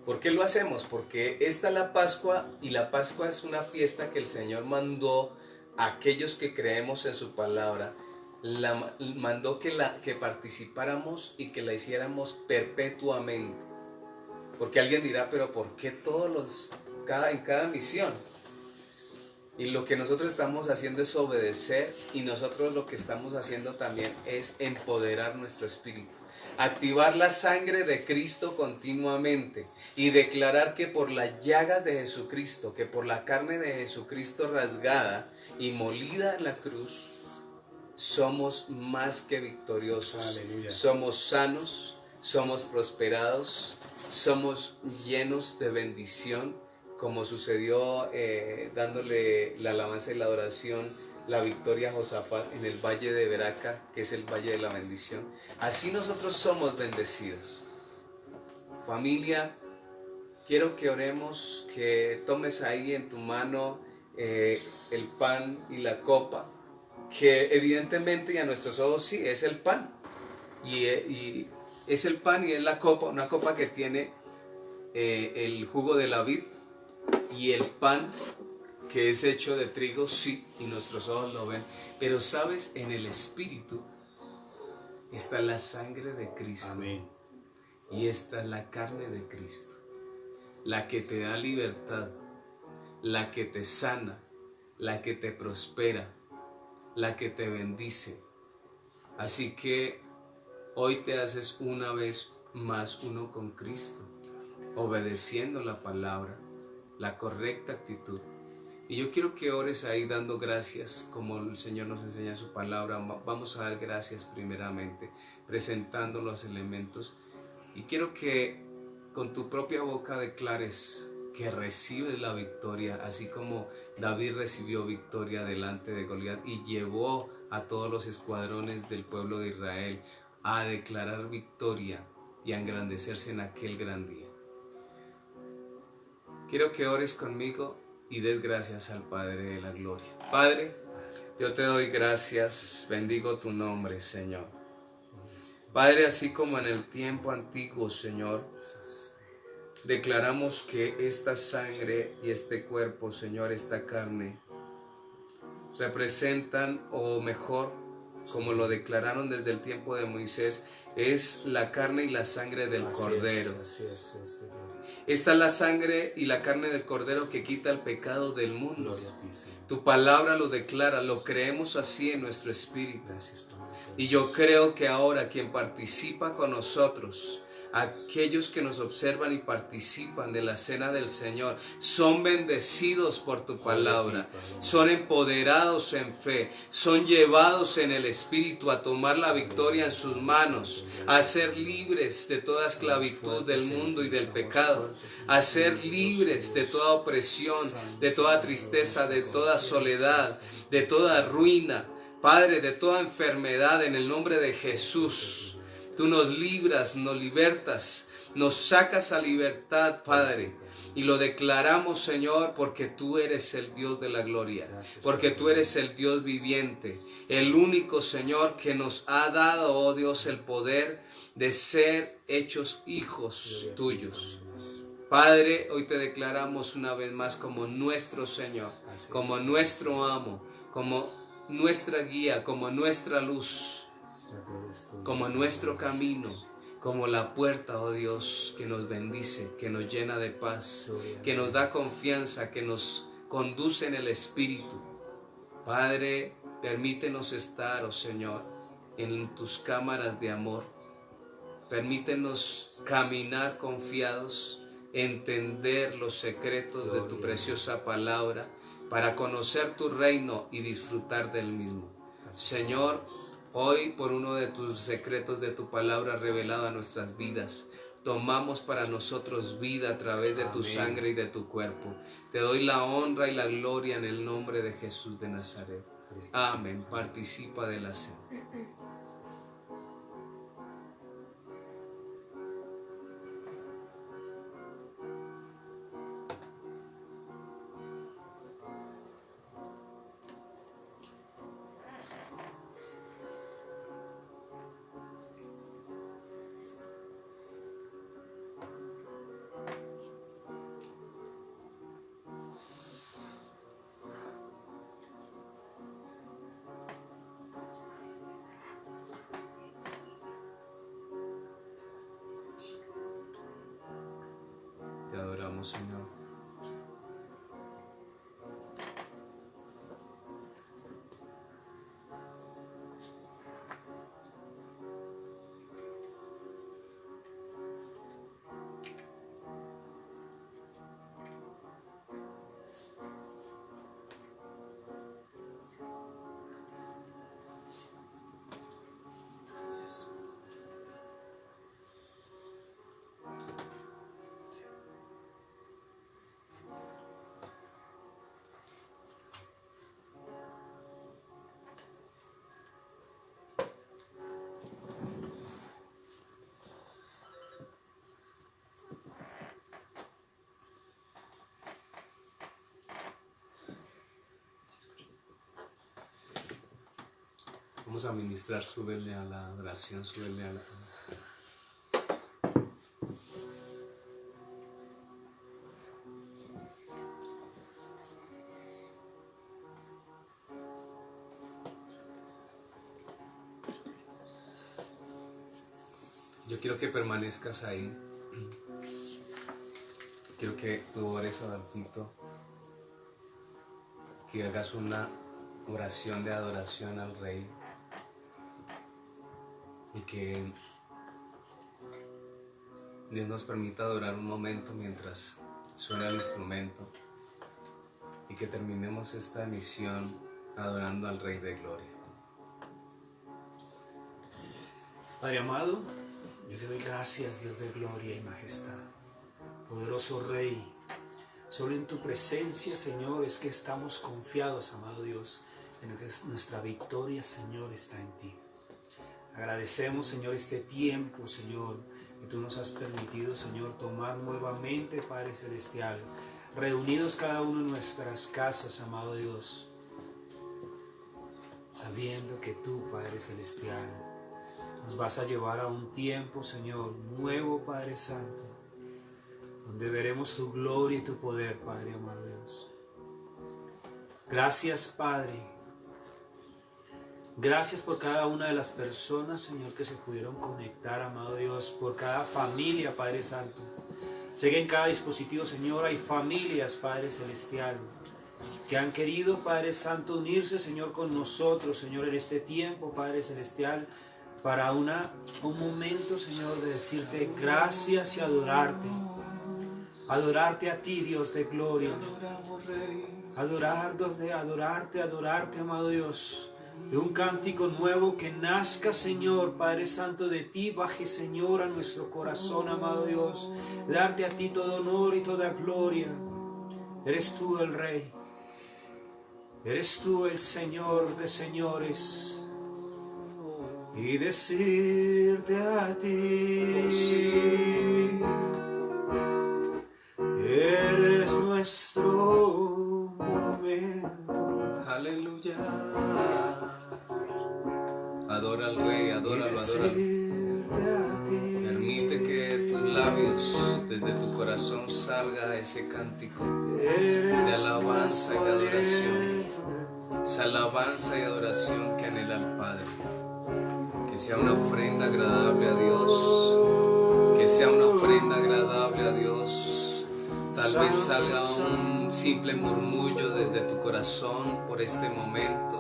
¿por qué lo hacemos? Porque esta es la Pascua, y la Pascua es una fiesta que el Señor mandó a aquellos que creemos en su palabra. Mandó que participáramos y que la hiciéramos perpetuamente. Porque alguien dirá, pero ¿por qué en cada misión? Y lo que nosotros estamos haciendo es obedecer, y nosotros lo que estamos haciendo también es empoderar nuestro espíritu. Activar la sangre de Cristo continuamente y declarar que por las llagas de Jesucristo, que por la carne de Jesucristo rasgada y molida en la cruz, somos más que victoriosos. Aleluya. Somos sanos, somos prosperados, somos llenos de bendición, como sucedió dándole la alabanza y la adoración, la victoria a Josafat en el valle de Beraca, que es el valle de la bendición. Así nosotros somos bendecidos. Familia, quiero que oremos, que tomes ahí en tu mano el pan y la copa, que evidentemente y a nuestros ojos sí es el pan, y es el pan y es la copa, una copa que tiene el jugo de la vid, y el pan que es hecho de trigo, sí, y nuestros ojos lo ven, pero sabes, en el espíritu está la sangre de Cristo. Amén. Y esta es la carne de Cristo, la que te da libertad, la que te sana, la que te prospera, la que te bendice. Así que hoy te haces una vez más uno con Cristo, obedeciendo la palabra, la correcta actitud. Y yo quiero que ores ahí dando gracias, como el Señor nos enseña su palabra. Vamos a dar gracias primeramente, presentando los elementos. Y quiero que con tu propia boca declares que recibes la victoria, así como David recibió victoria delante de Goliat y llevó a todos los escuadrones del pueblo de Israel a declarar victoria y a engrandecerse en aquel gran día. Quiero que ores conmigo y des gracias al Padre de la gloria. Padre, yo te doy gracias, bendigo tu nombre, Señor. Padre, así como en el tiempo antiguo, Señor, declaramos que esta sangre y este cuerpo, Señor, esta carne, representan, o mejor, como lo declararon desde el tiempo de Moisés, es la carne y la sangre del Cordero. Así es. Esta es la sangre y la carne del Cordero que quita el pecado del mundo. Gloria a ti, Señor. Tu palabra lo declara, lo creemos así en nuestro espíritu. Gracias, Padre. Y yo creo que ahora quien participa con nosotros, aquellos que nos observan y participan de la cena del Señor, son bendecidos por tu palabra, son empoderados en fe, son llevados en el Espíritu a tomar la victoria en sus manos, a ser libres de toda esclavitud del mundo y del pecado, a ser libres de toda opresión, de toda tristeza, de toda soledad, de toda ruina, Padre, de toda enfermedad, en el nombre de Jesús. Tú nos libras, nos libertas, nos sacas a libertad, Padre. Y lo declaramos, Señor, porque tú eres el Dios de la gloria, porque tú eres el Dios viviente, el único, Señor, que nos ha dado, oh Dios, el poder de ser hechos hijos tuyos. Padre, hoy te declaramos una vez más como nuestro Señor, como nuestro amo, como nuestra guía, como nuestra luz, como nuestro camino, como la puerta, oh Dios, que nos bendice, que nos llena de paz, que nos da confianza, que nos conduce en el Espíritu. Padre, permítenos estar, oh Señor, en tus cámaras de amor. Permítenos caminar confiados, entender los secretos de tu preciosa palabra, para conocer tu reino y disfrutar del mismo. Señor, hoy por uno de tus secretos de tu palabra revelado a nuestras vidas, tomamos para nosotros vida a través de tu sangre y de tu cuerpo. Te doy la honra y la gloria en el nombre de Jesús de Nazaret. Amén. Participa de la cena. Te adoramos, Señor. Vamos a ministrar, súbele a la oración, súbele a la... Yo quiero que permanezcas ahí. Quiero que tú ores, Adolfito, que hagas una oración de adoración al Rey y que Dios nos permita adorar un momento mientras suena el instrumento y que terminemos esta emisión adorando al Rey de Gloria. Padre amado, yo te doy gracias, Dios de gloria y majestad, poderoso Rey. Solo en tu presencia, Señor, es que estamos confiados, amado Dios, en que nuestra victoria, Señor, está en ti. Agradecemos, Señor, este tiempo, Señor, que tú nos has permitido, Señor, tomar nuevamente, Padre Celestial, reunidos cada uno en nuestras casas, amado Dios, sabiendo que tú, Padre Celestial, nos vas a llevar a un tiempo, Señor, nuevo, Padre Santo, donde veremos tu gloria y tu poder, Padre amado Dios. Gracias, Padre. Gracias por cada una de las personas, Señor, que se pudieron conectar, amado Dios, por cada familia, Padre Santo. Sé que en cada dispositivo, Señor, hay familias, Padre Celestial, que han querido, Padre Santo, unirse, Señor, con nosotros, Señor, en este tiempo, Padre Celestial, para un momento, Señor, de decirte gracias y adorarte. Adorarte a ti, Dios de gloria. Adorarte, amado Dios. De un cántico nuevo que nazca, Señor, Padre Santo, de ti, baje, Señor, a nuestro corazón, amado Dios. Darte a ti todo honor y toda gloria. Eres tú el Rey. Eres tú el Señor de señores. Y decirte a ti, eres nuestro momento. Aleluya. Adora al Rey, adóralo, adóralo. Permite que tus labios, desde tu corazón, salga ese cántico de alabanza y de adoración. Esa alabanza y adoración que anhela el Padre. Que sea una ofrenda agradable a Dios. Que sea una ofrenda agradable a Dios. Tal vez salga un simple murmullo desde tu corazón por este momento.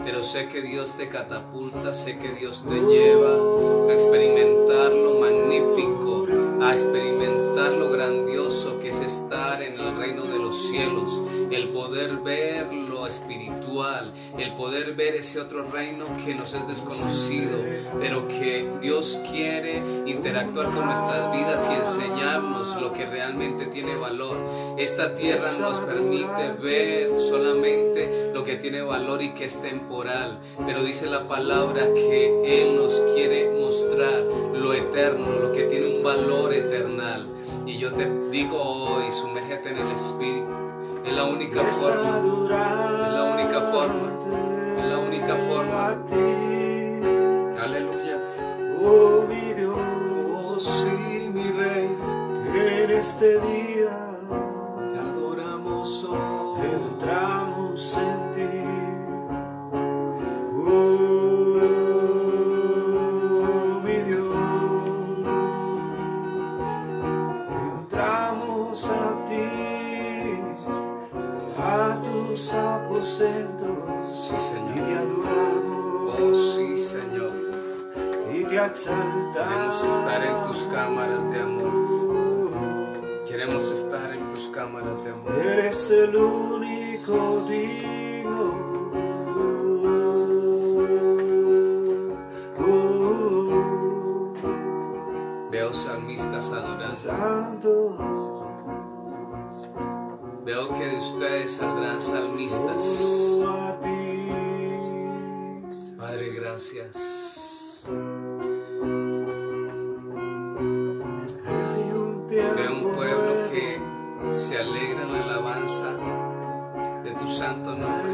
Pero sé que Dios te catapulta, sé que Dios te lleva a experimentar lo magnífico, a experimentar lo grandioso que es estar en el reino de los cielos, el poder ver lo espiritual, el poder ver ese otro reino que nos es desconocido, pero que Dios quiere interactuar con nuestras vidas y enseñarnos lo que realmente tiene valor. Esta tierra nos permite ver solamente lo que tiene valor y que es temporal, pero dice la palabra que Él nos quiere mostrar lo eterno, lo que tiene un valor eternal. Y yo te digo hoy, sumérgete en el Espíritu. Es la única forma, es la única forma, es la única forma. Aleluya. Oh mi Dios, Oh sí, mi Rey, en este día te adoramos hoy. entramos en ti. Oh mi Dios, entramos entramos a ti, a tus aposentos, Sí, Señor. y te adoramos. Oh, sí, Señor. Y te exaltamos. Queremos estar en tus cámaras de amor. Queremos estar en tus cámaras de amor. Eres el único digno. Veo salmistas adorando. Santo. Veo que de ustedes saldrán salmistas. A ti. Padre, gracias. Veo un pueblo que se alegra en la alabanza de tu santo nombre.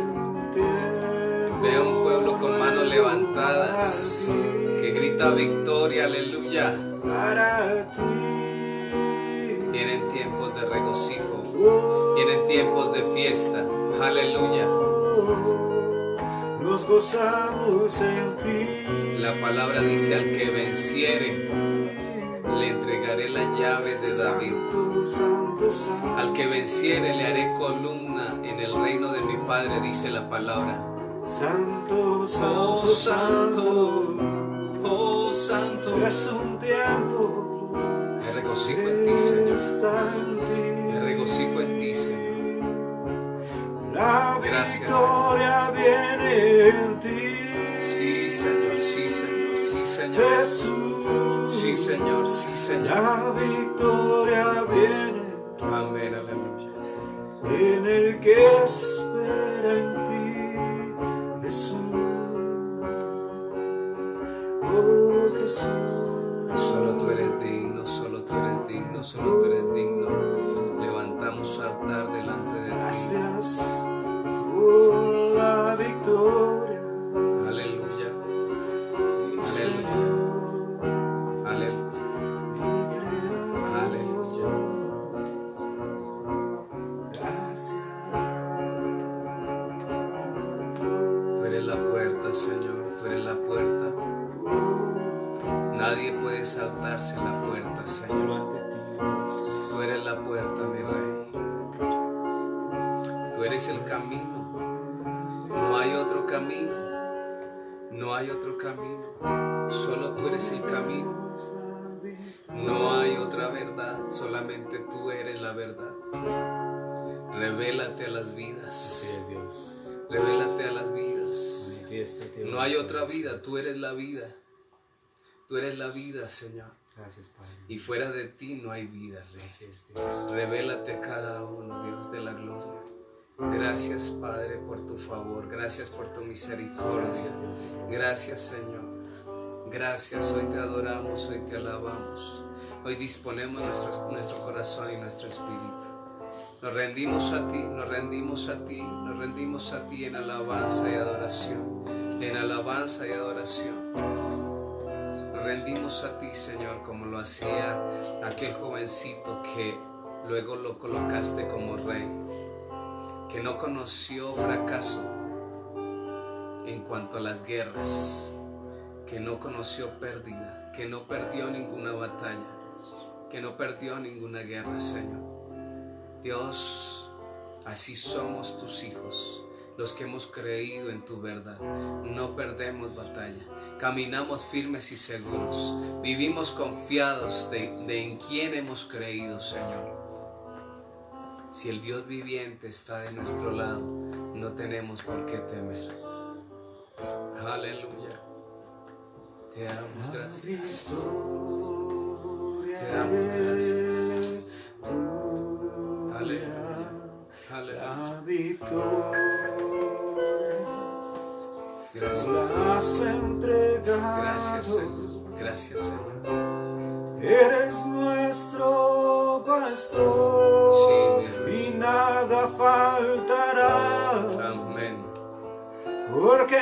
Veo un pueblo con manos levantadas que grita victoria, aleluya. Para ti. Vienen tiempos de regocijo, vienen tiempos de fiesta, aleluya. Nos gozamos en ti. La palabra dice: al que venciere, le entregaré la llave de David. Santo, santo, Al que venciere, le haré columna en el reino de mi Padre, dice la palabra. santo, Oh, santo, santo, oh, santo. es un tiempo Me regocijo en ti, Señor. está en ti. Me regocijo en ti, Señor. La Gracias. victoria viene en ti. Sí, Señor, sí, Señor, sí, Señor. Jesús. Sí, Señor, sí, Señor. La victoria viene Amén, aleluya. en el que espera en ti, Jesús. Oh, Jesús. Solo tú eres digno, solo tú eres digno, solo tú eres digno. Levantamos altar delante de ti. Gracias por la victoria. Aleluya, Señor, aleluya, mi Creador. aleluya. Gracias. Tú eres la puerta, Señor, tú eres la puerta. Nadie puede saltarse la puerta, Señor, ante ti. Tú eres la puerta, mi Rey. Tú eres el camino. No hay otro camino. No hay otro camino. Solo tú eres el camino. No hay otra verdad. Solamente tú eres la verdad. Revélate a las vidas. Así es, Dios. Revélate a las vidas. Manifiéstate. No hay otra vida. Tú eres la vida. Tú eres la vida, Señor. Gracias, Padre. Y fuera de ti no hay vida, Rey. Gracias, Dios. Revélate a cada uno, Dios de la gloria. Gracias, Padre, por tu favor. Gracias por tu misericordia. Gracias, Señor. Gracias. Hoy te adoramos, hoy te alabamos. Hoy disponemos nuestro corazón y nuestro espíritu. Nos rendimos a ti, nos rendimos a ti, nos rendimos a ti en alabanza y adoración. En alabanza y adoración. Nos rendimos a ti, Señor, como lo hacía aquel jovencito que luego lo colocaste como rey, que no conoció fracaso en cuanto a las guerras, que no conoció pérdida, que no perdió ninguna batalla, que no perdió ninguna guerra, Señor. Dios, así somos tus hijos, los que hemos creído en tu verdad. No perdemos batalla, caminamos firmes y seguros, vivimos confiados de en quién hemos creído, Señor. Si el Dios viviente está de nuestro lado, no tenemos por qué temer. Aleluya. Te damos gracias. Te damos gracias. Aleluya. Aleluya. La victoria Gracias. la has entregado. Gracias, Señor. Gracias, Señor. Eres nuestro pastor, Sí, mi Rey. y nada faltará, Amén. porque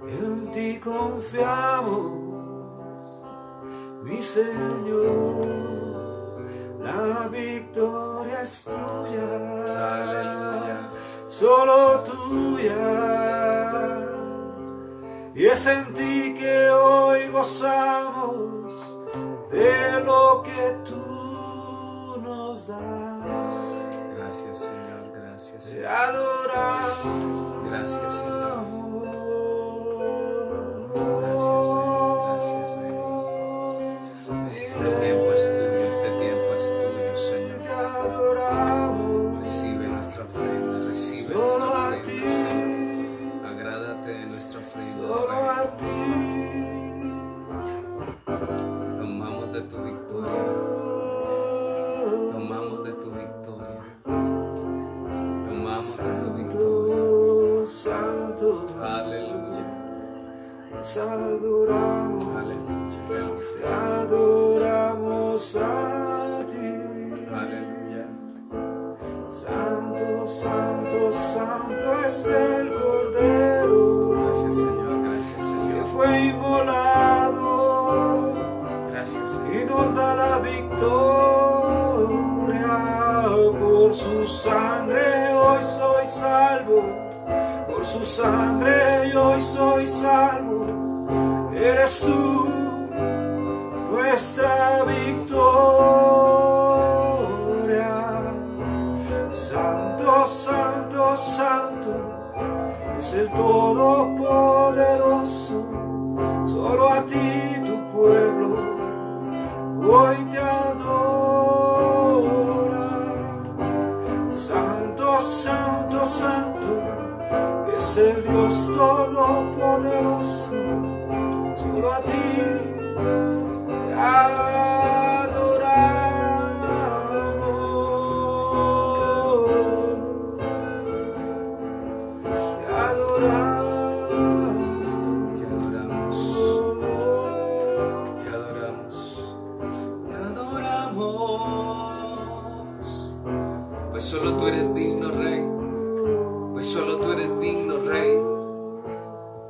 en ti confiamos, mi Señor. La victoria es tuya, Aleluya. solo tuya. Y es en ti que hoy gozamos de de lo que tú nos das. Gracias, Señor, gracias, Te Señor. adoramos. Gracias, Señor. Este tiempo es tuyo, Señor. Te adoramos. Recibe nuestra ofrenda, recibe Solo nuestra a ofrenda, ti. Señor. Agrádate de nuestra ofrenda, Solo Rey. a ti. Tomamos de tu victoria, tomamos de tu victoria, tomamos de tu victoria. Santo, Aleluya, nos adoramos. aleluya, Te adoramos a ti. aleluya. Santo, santo, santo es el Cordero Gracias, Señor, gracias, que Señor. fue inmolado Gracias, y Señor. nos da la victoria. Por su sangre hoy soy salvo. Por su sangre yo hoy soy salvo. Eres tú nuestra victoria. Santo, santo, santo es el Todopoderoso. Solo a ti tu pueblo hoy te adora. Santo, santo, santo es el Dios Todopoderoso. Solo a ti te adoramos. Te adoramos. Te adoramos, te adoramos, te adoramos. Pues solo tú eres digno, Rey. Pues solo tú eres digno, Rey.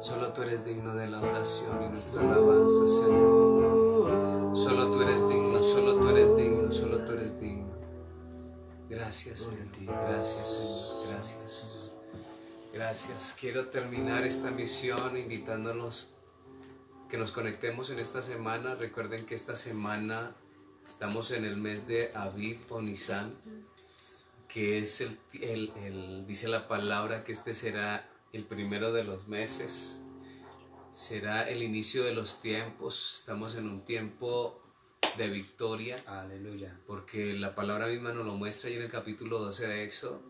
Solo tú eres digno de la adoración y nuestra alabanza, Señor. Solo tú eres digno, solo tú eres digno, solo tú eres digno. Gracias, Señor. Gracias, Señor. Gracias. Gracias. Quiero terminar esta misión invitándonos que nos conectemos en esta semana. Recuerden que esta semana estamos en el mes de Aviv o Nisan, que es dice la palabra que este será el primero de los meses, será el inicio de los tiempos. Estamos en un tiempo de victoria, Aleluya. porque la palabra misma nos lo muestra y en el capítulo 12 de Éxodo.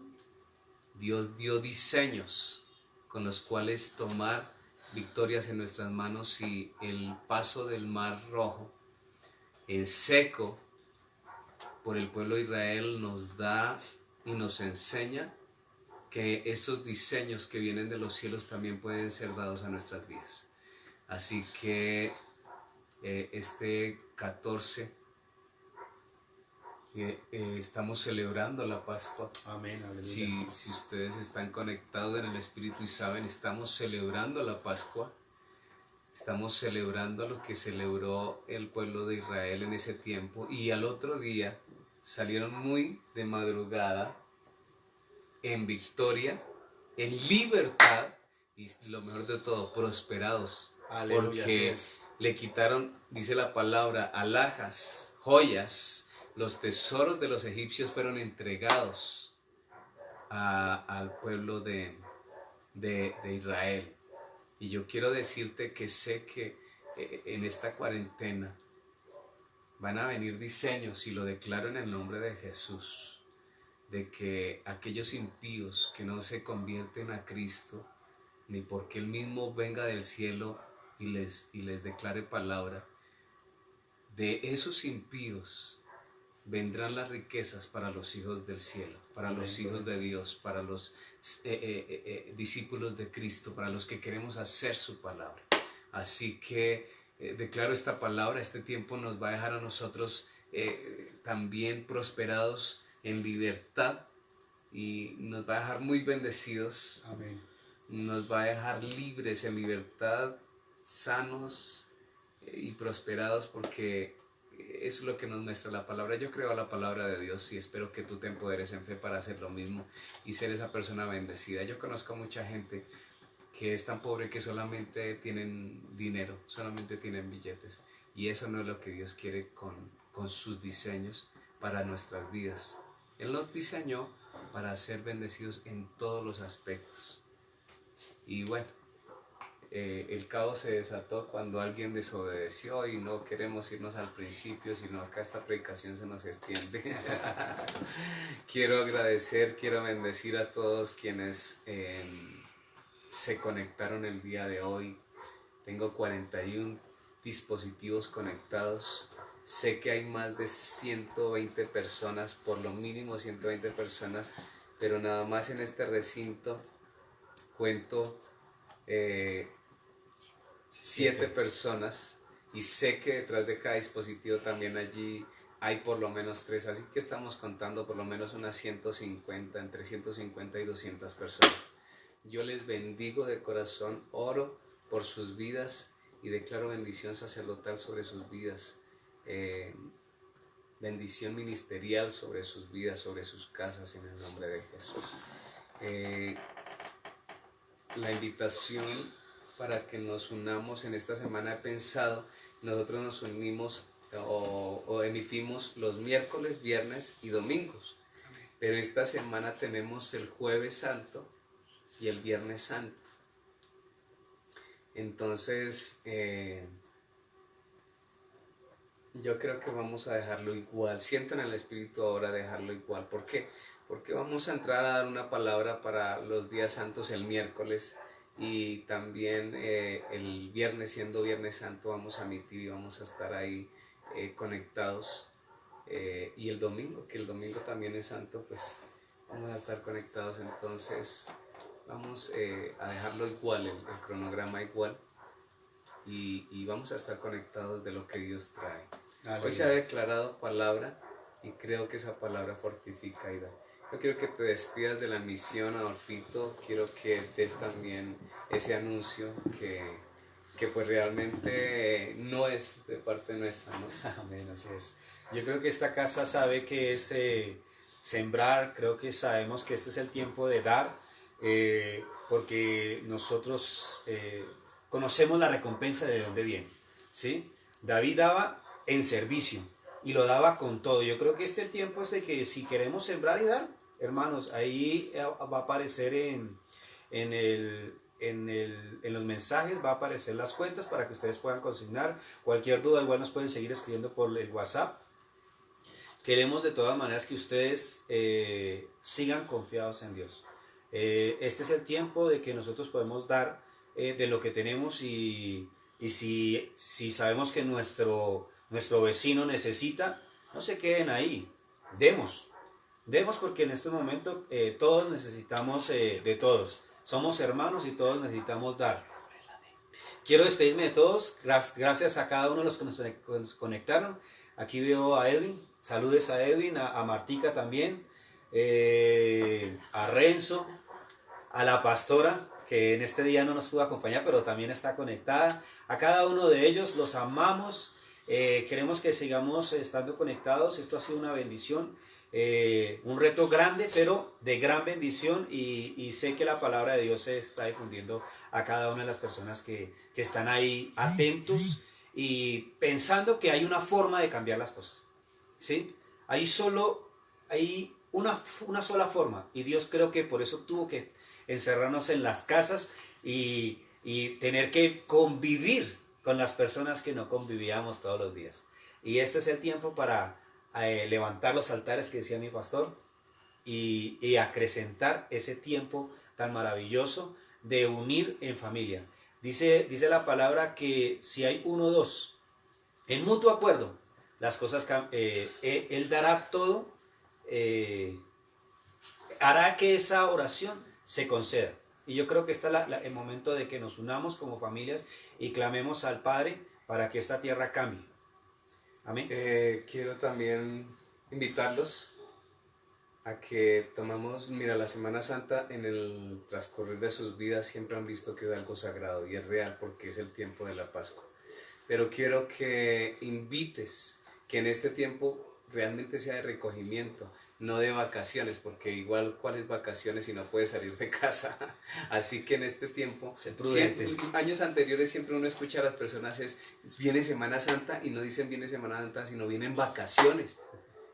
Dios dio diseños con los cuales tomar victorias en nuestras manos, y el paso del Mar Rojo en seco por el pueblo de Israel nos da y nos enseña que estos diseños que vienen de los cielos también pueden ser dados a nuestras vidas. Así que este 14 estamos celebrando la Pascua. Amén. Aleluya. Si ustedes están conectados en el Espíritu y saben, estamos celebrando la Pascua. Estamos celebrando lo que celebró el pueblo de Israel en ese tiempo, y al otro día salieron muy de madrugada en victoria, en libertad y lo mejor de todo, prosperados. Aleluya, así Porque es. le quitaron, dice la palabra, alhajas, joyas, los tesoros de los egipcios fueron entregados al pueblo de Israel. Y yo quiero decirte que sé que en esta cuarentena van a venir diseños, y lo declaro en el nombre de Jesús, de que aquellos impíos que no se convierten a Cristo, ni porque Él mismo venga del cielo y les declare palabra, de esos impíos vendrán las riquezas para los hijos del cielo, para Amén, los hijos de Dios, para los discípulos de Cristo, para los que queremos hacer su palabra. Así que declaro esta palabra. Este tiempo nos va a dejar a nosotros también prosperados en libertad, y nos va a dejar muy bendecidos. Amén. Nos va a dejar libres en libertad, sanos y prosperados, porque eso es lo que nos muestra la palabra. Yo creo a la palabra de Dios y espero que tú te empoderes en fe para hacer lo mismo y ser esa persona bendecida. Yo conozco a mucha gente que es tan pobre que solamente tienen dinero, solamente tienen billetes, y eso no es lo que Dios quiere con con sus diseños para nuestras vidas. Él nos diseñó para ser bendecidos en todos los aspectos. Y bueno, el caos se desató cuando alguien desobedeció y no queremos irnos al principio, sino acá esta predicación se nos extiende. Quiero agradecer, quiero bendecir a todos quienes se conectaron el día de hoy. Tengo 41 dispositivos conectados. Sé que hay más de 120 personas, por lo mínimo 120 personas, pero nada más en este recinto cuento 7 personas, y sé que detrás de cada dispositivo también allí hay por lo menos 3, así que estamos contando por lo menos unas 150, entre 150 y 200 personas. Yo les bendigo de corazón, oro por sus vidas y declaro bendición sacerdotal sobre sus vidas, bendición ministerial sobre sus vidas, sobre sus casas, en el nombre de Jesús. La invitación para que nos unamos en esta semana, he pensado, nosotros nos unimos o emitimos los miércoles, viernes y domingos, pero esta semana tenemos el Jueves Santo y el Viernes Santo. Entonces yo creo que vamos a dejarlo igual. Siento en el Espíritu ahora dejarlo igual. ¿Por qué? Porque vamos a entrar a dar una palabra para los días santos el miércoles, y también el viernes, siendo Viernes Santo, vamos a emitir y vamos a estar ahí conectados. Y el domingo, que el domingo también es santo, pues vamos a estar conectados. Entonces vamos a dejarlo igual, el cronograma igual, y vamos a estar conectados de lo que Dios trae. Aleluya. Hoy se ha declarado palabra y creo que esa palabra fortifica y da. Yo quiero que te despidas de la misión, Adolfito. Quiero que des también ese anuncio que pues realmente no es de parte nuestra, ¿no? Amén, así es. Yo creo que esta casa sabe que es sembrar, creo que sabemos que este es el tiempo de dar, porque nosotros conocemos la recompensa de dónde viene, ¿sí? David daba en servicio y lo daba con todo. Yo creo que este es el tiempo de que si queremos sembrar y dar, hermanos, ahí va a aparecer en los mensajes, va a aparecer las cuentas para que ustedes puedan consignar. Cualquier duda igual nos pueden seguir escribiendo por el WhatsApp. Queremos de todas maneras que ustedes sigan confiados en Dios. Este es el tiempo de que nosotros podemos dar de lo que tenemos, y si sabemos que nuestro vecino necesita, no se queden ahí, demos porque en este momento todos necesitamos de todos, somos hermanos y todos necesitamos dar. Quiero despedirme de todos, gracias a cada uno de los que nos conectaron. Aquí veo a Edwin, saludes a Edwin, a Martica también, a Renzo, a la pastora, que en este día no nos pudo acompañar, pero también está conectada. A cada uno de ellos los amamos, queremos que sigamos estando conectados. Esto ha sido una bendición, un reto grande, pero de gran bendición, y sé que la palabra de Dios se está difundiendo a cada una de las personas que están ahí atentos y pensando que hay una forma de cambiar las cosas, ¿sí? Hay una sola forma, y Dios creo que por eso tuvo que encerrarnos en las casas y tener que convivir con las personas que no convivíamos todos los días. Y este es el tiempo para levantar los altares que decía mi pastor, y acrecentar ese tiempo tan maravilloso de unir en familia. Dice la palabra que si hay uno o dos en mutuo acuerdo, las cosas Él dará todo, hará que esa oración se conceda. Y yo creo que está el momento de que nos unamos como familias y clamemos al Padre para que esta tierra cambie. Amén. Quiero también invitarlos a que tomamos, mira, la Semana Santa en el transcurrir de sus vidas siempre han visto que es algo sagrado y es real porque es el tiempo de la Pascua. Pero quiero que invites que en este tiempo realmente sea de recogimiento, no de vacaciones, porque igual cuáles vacaciones si no puedes salir de casa. Así que en este tiempo, años anteriores siempre uno escucha a las personas viene Semana Santa y no dicen viene Semana Santa, sino vienen vacaciones.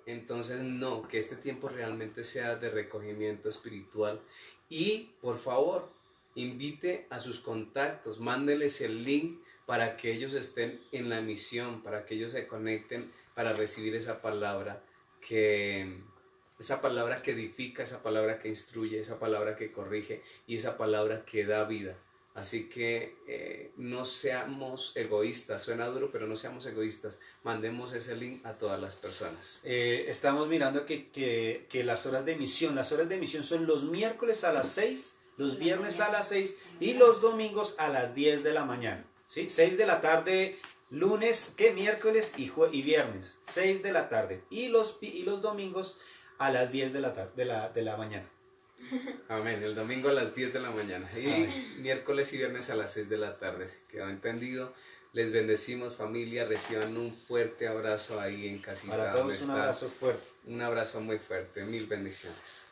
Entonces no, que este tiempo realmente sea de recogimiento espiritual y por favor invite a sus contactos, mándeles el link para que ellos estén en la misión, para que ellos se conecten para recibir esa palabra que edifica, esa palabra que instruye, esa palabra que corrige y esa palabra que da vida. Así que no seamos egoístas, suena duro, pero no seamos egoístas. Mandemos ese link a todas las personas. Estamos mirando que las horas de emisión son los miércoles a las 6, los viernes a las 6 y los domingos a las 10 de la mañana. ¿Sí? 6 de la tarde, lunes, miércoles y viernes, 6 de la tarde. Y los domingos a las 10 de la mañana. Amén, el domingo a las 10 de la mañana y amén. Miércoles y viernes a las 6 de la tarde. ¿Quedó entendido? Les bendecimos, familia, reciban un fuerte abrazo ahí en casita. Para todos un abrazo fuerte. Un abrazo muy fuerte, mil bendiciones.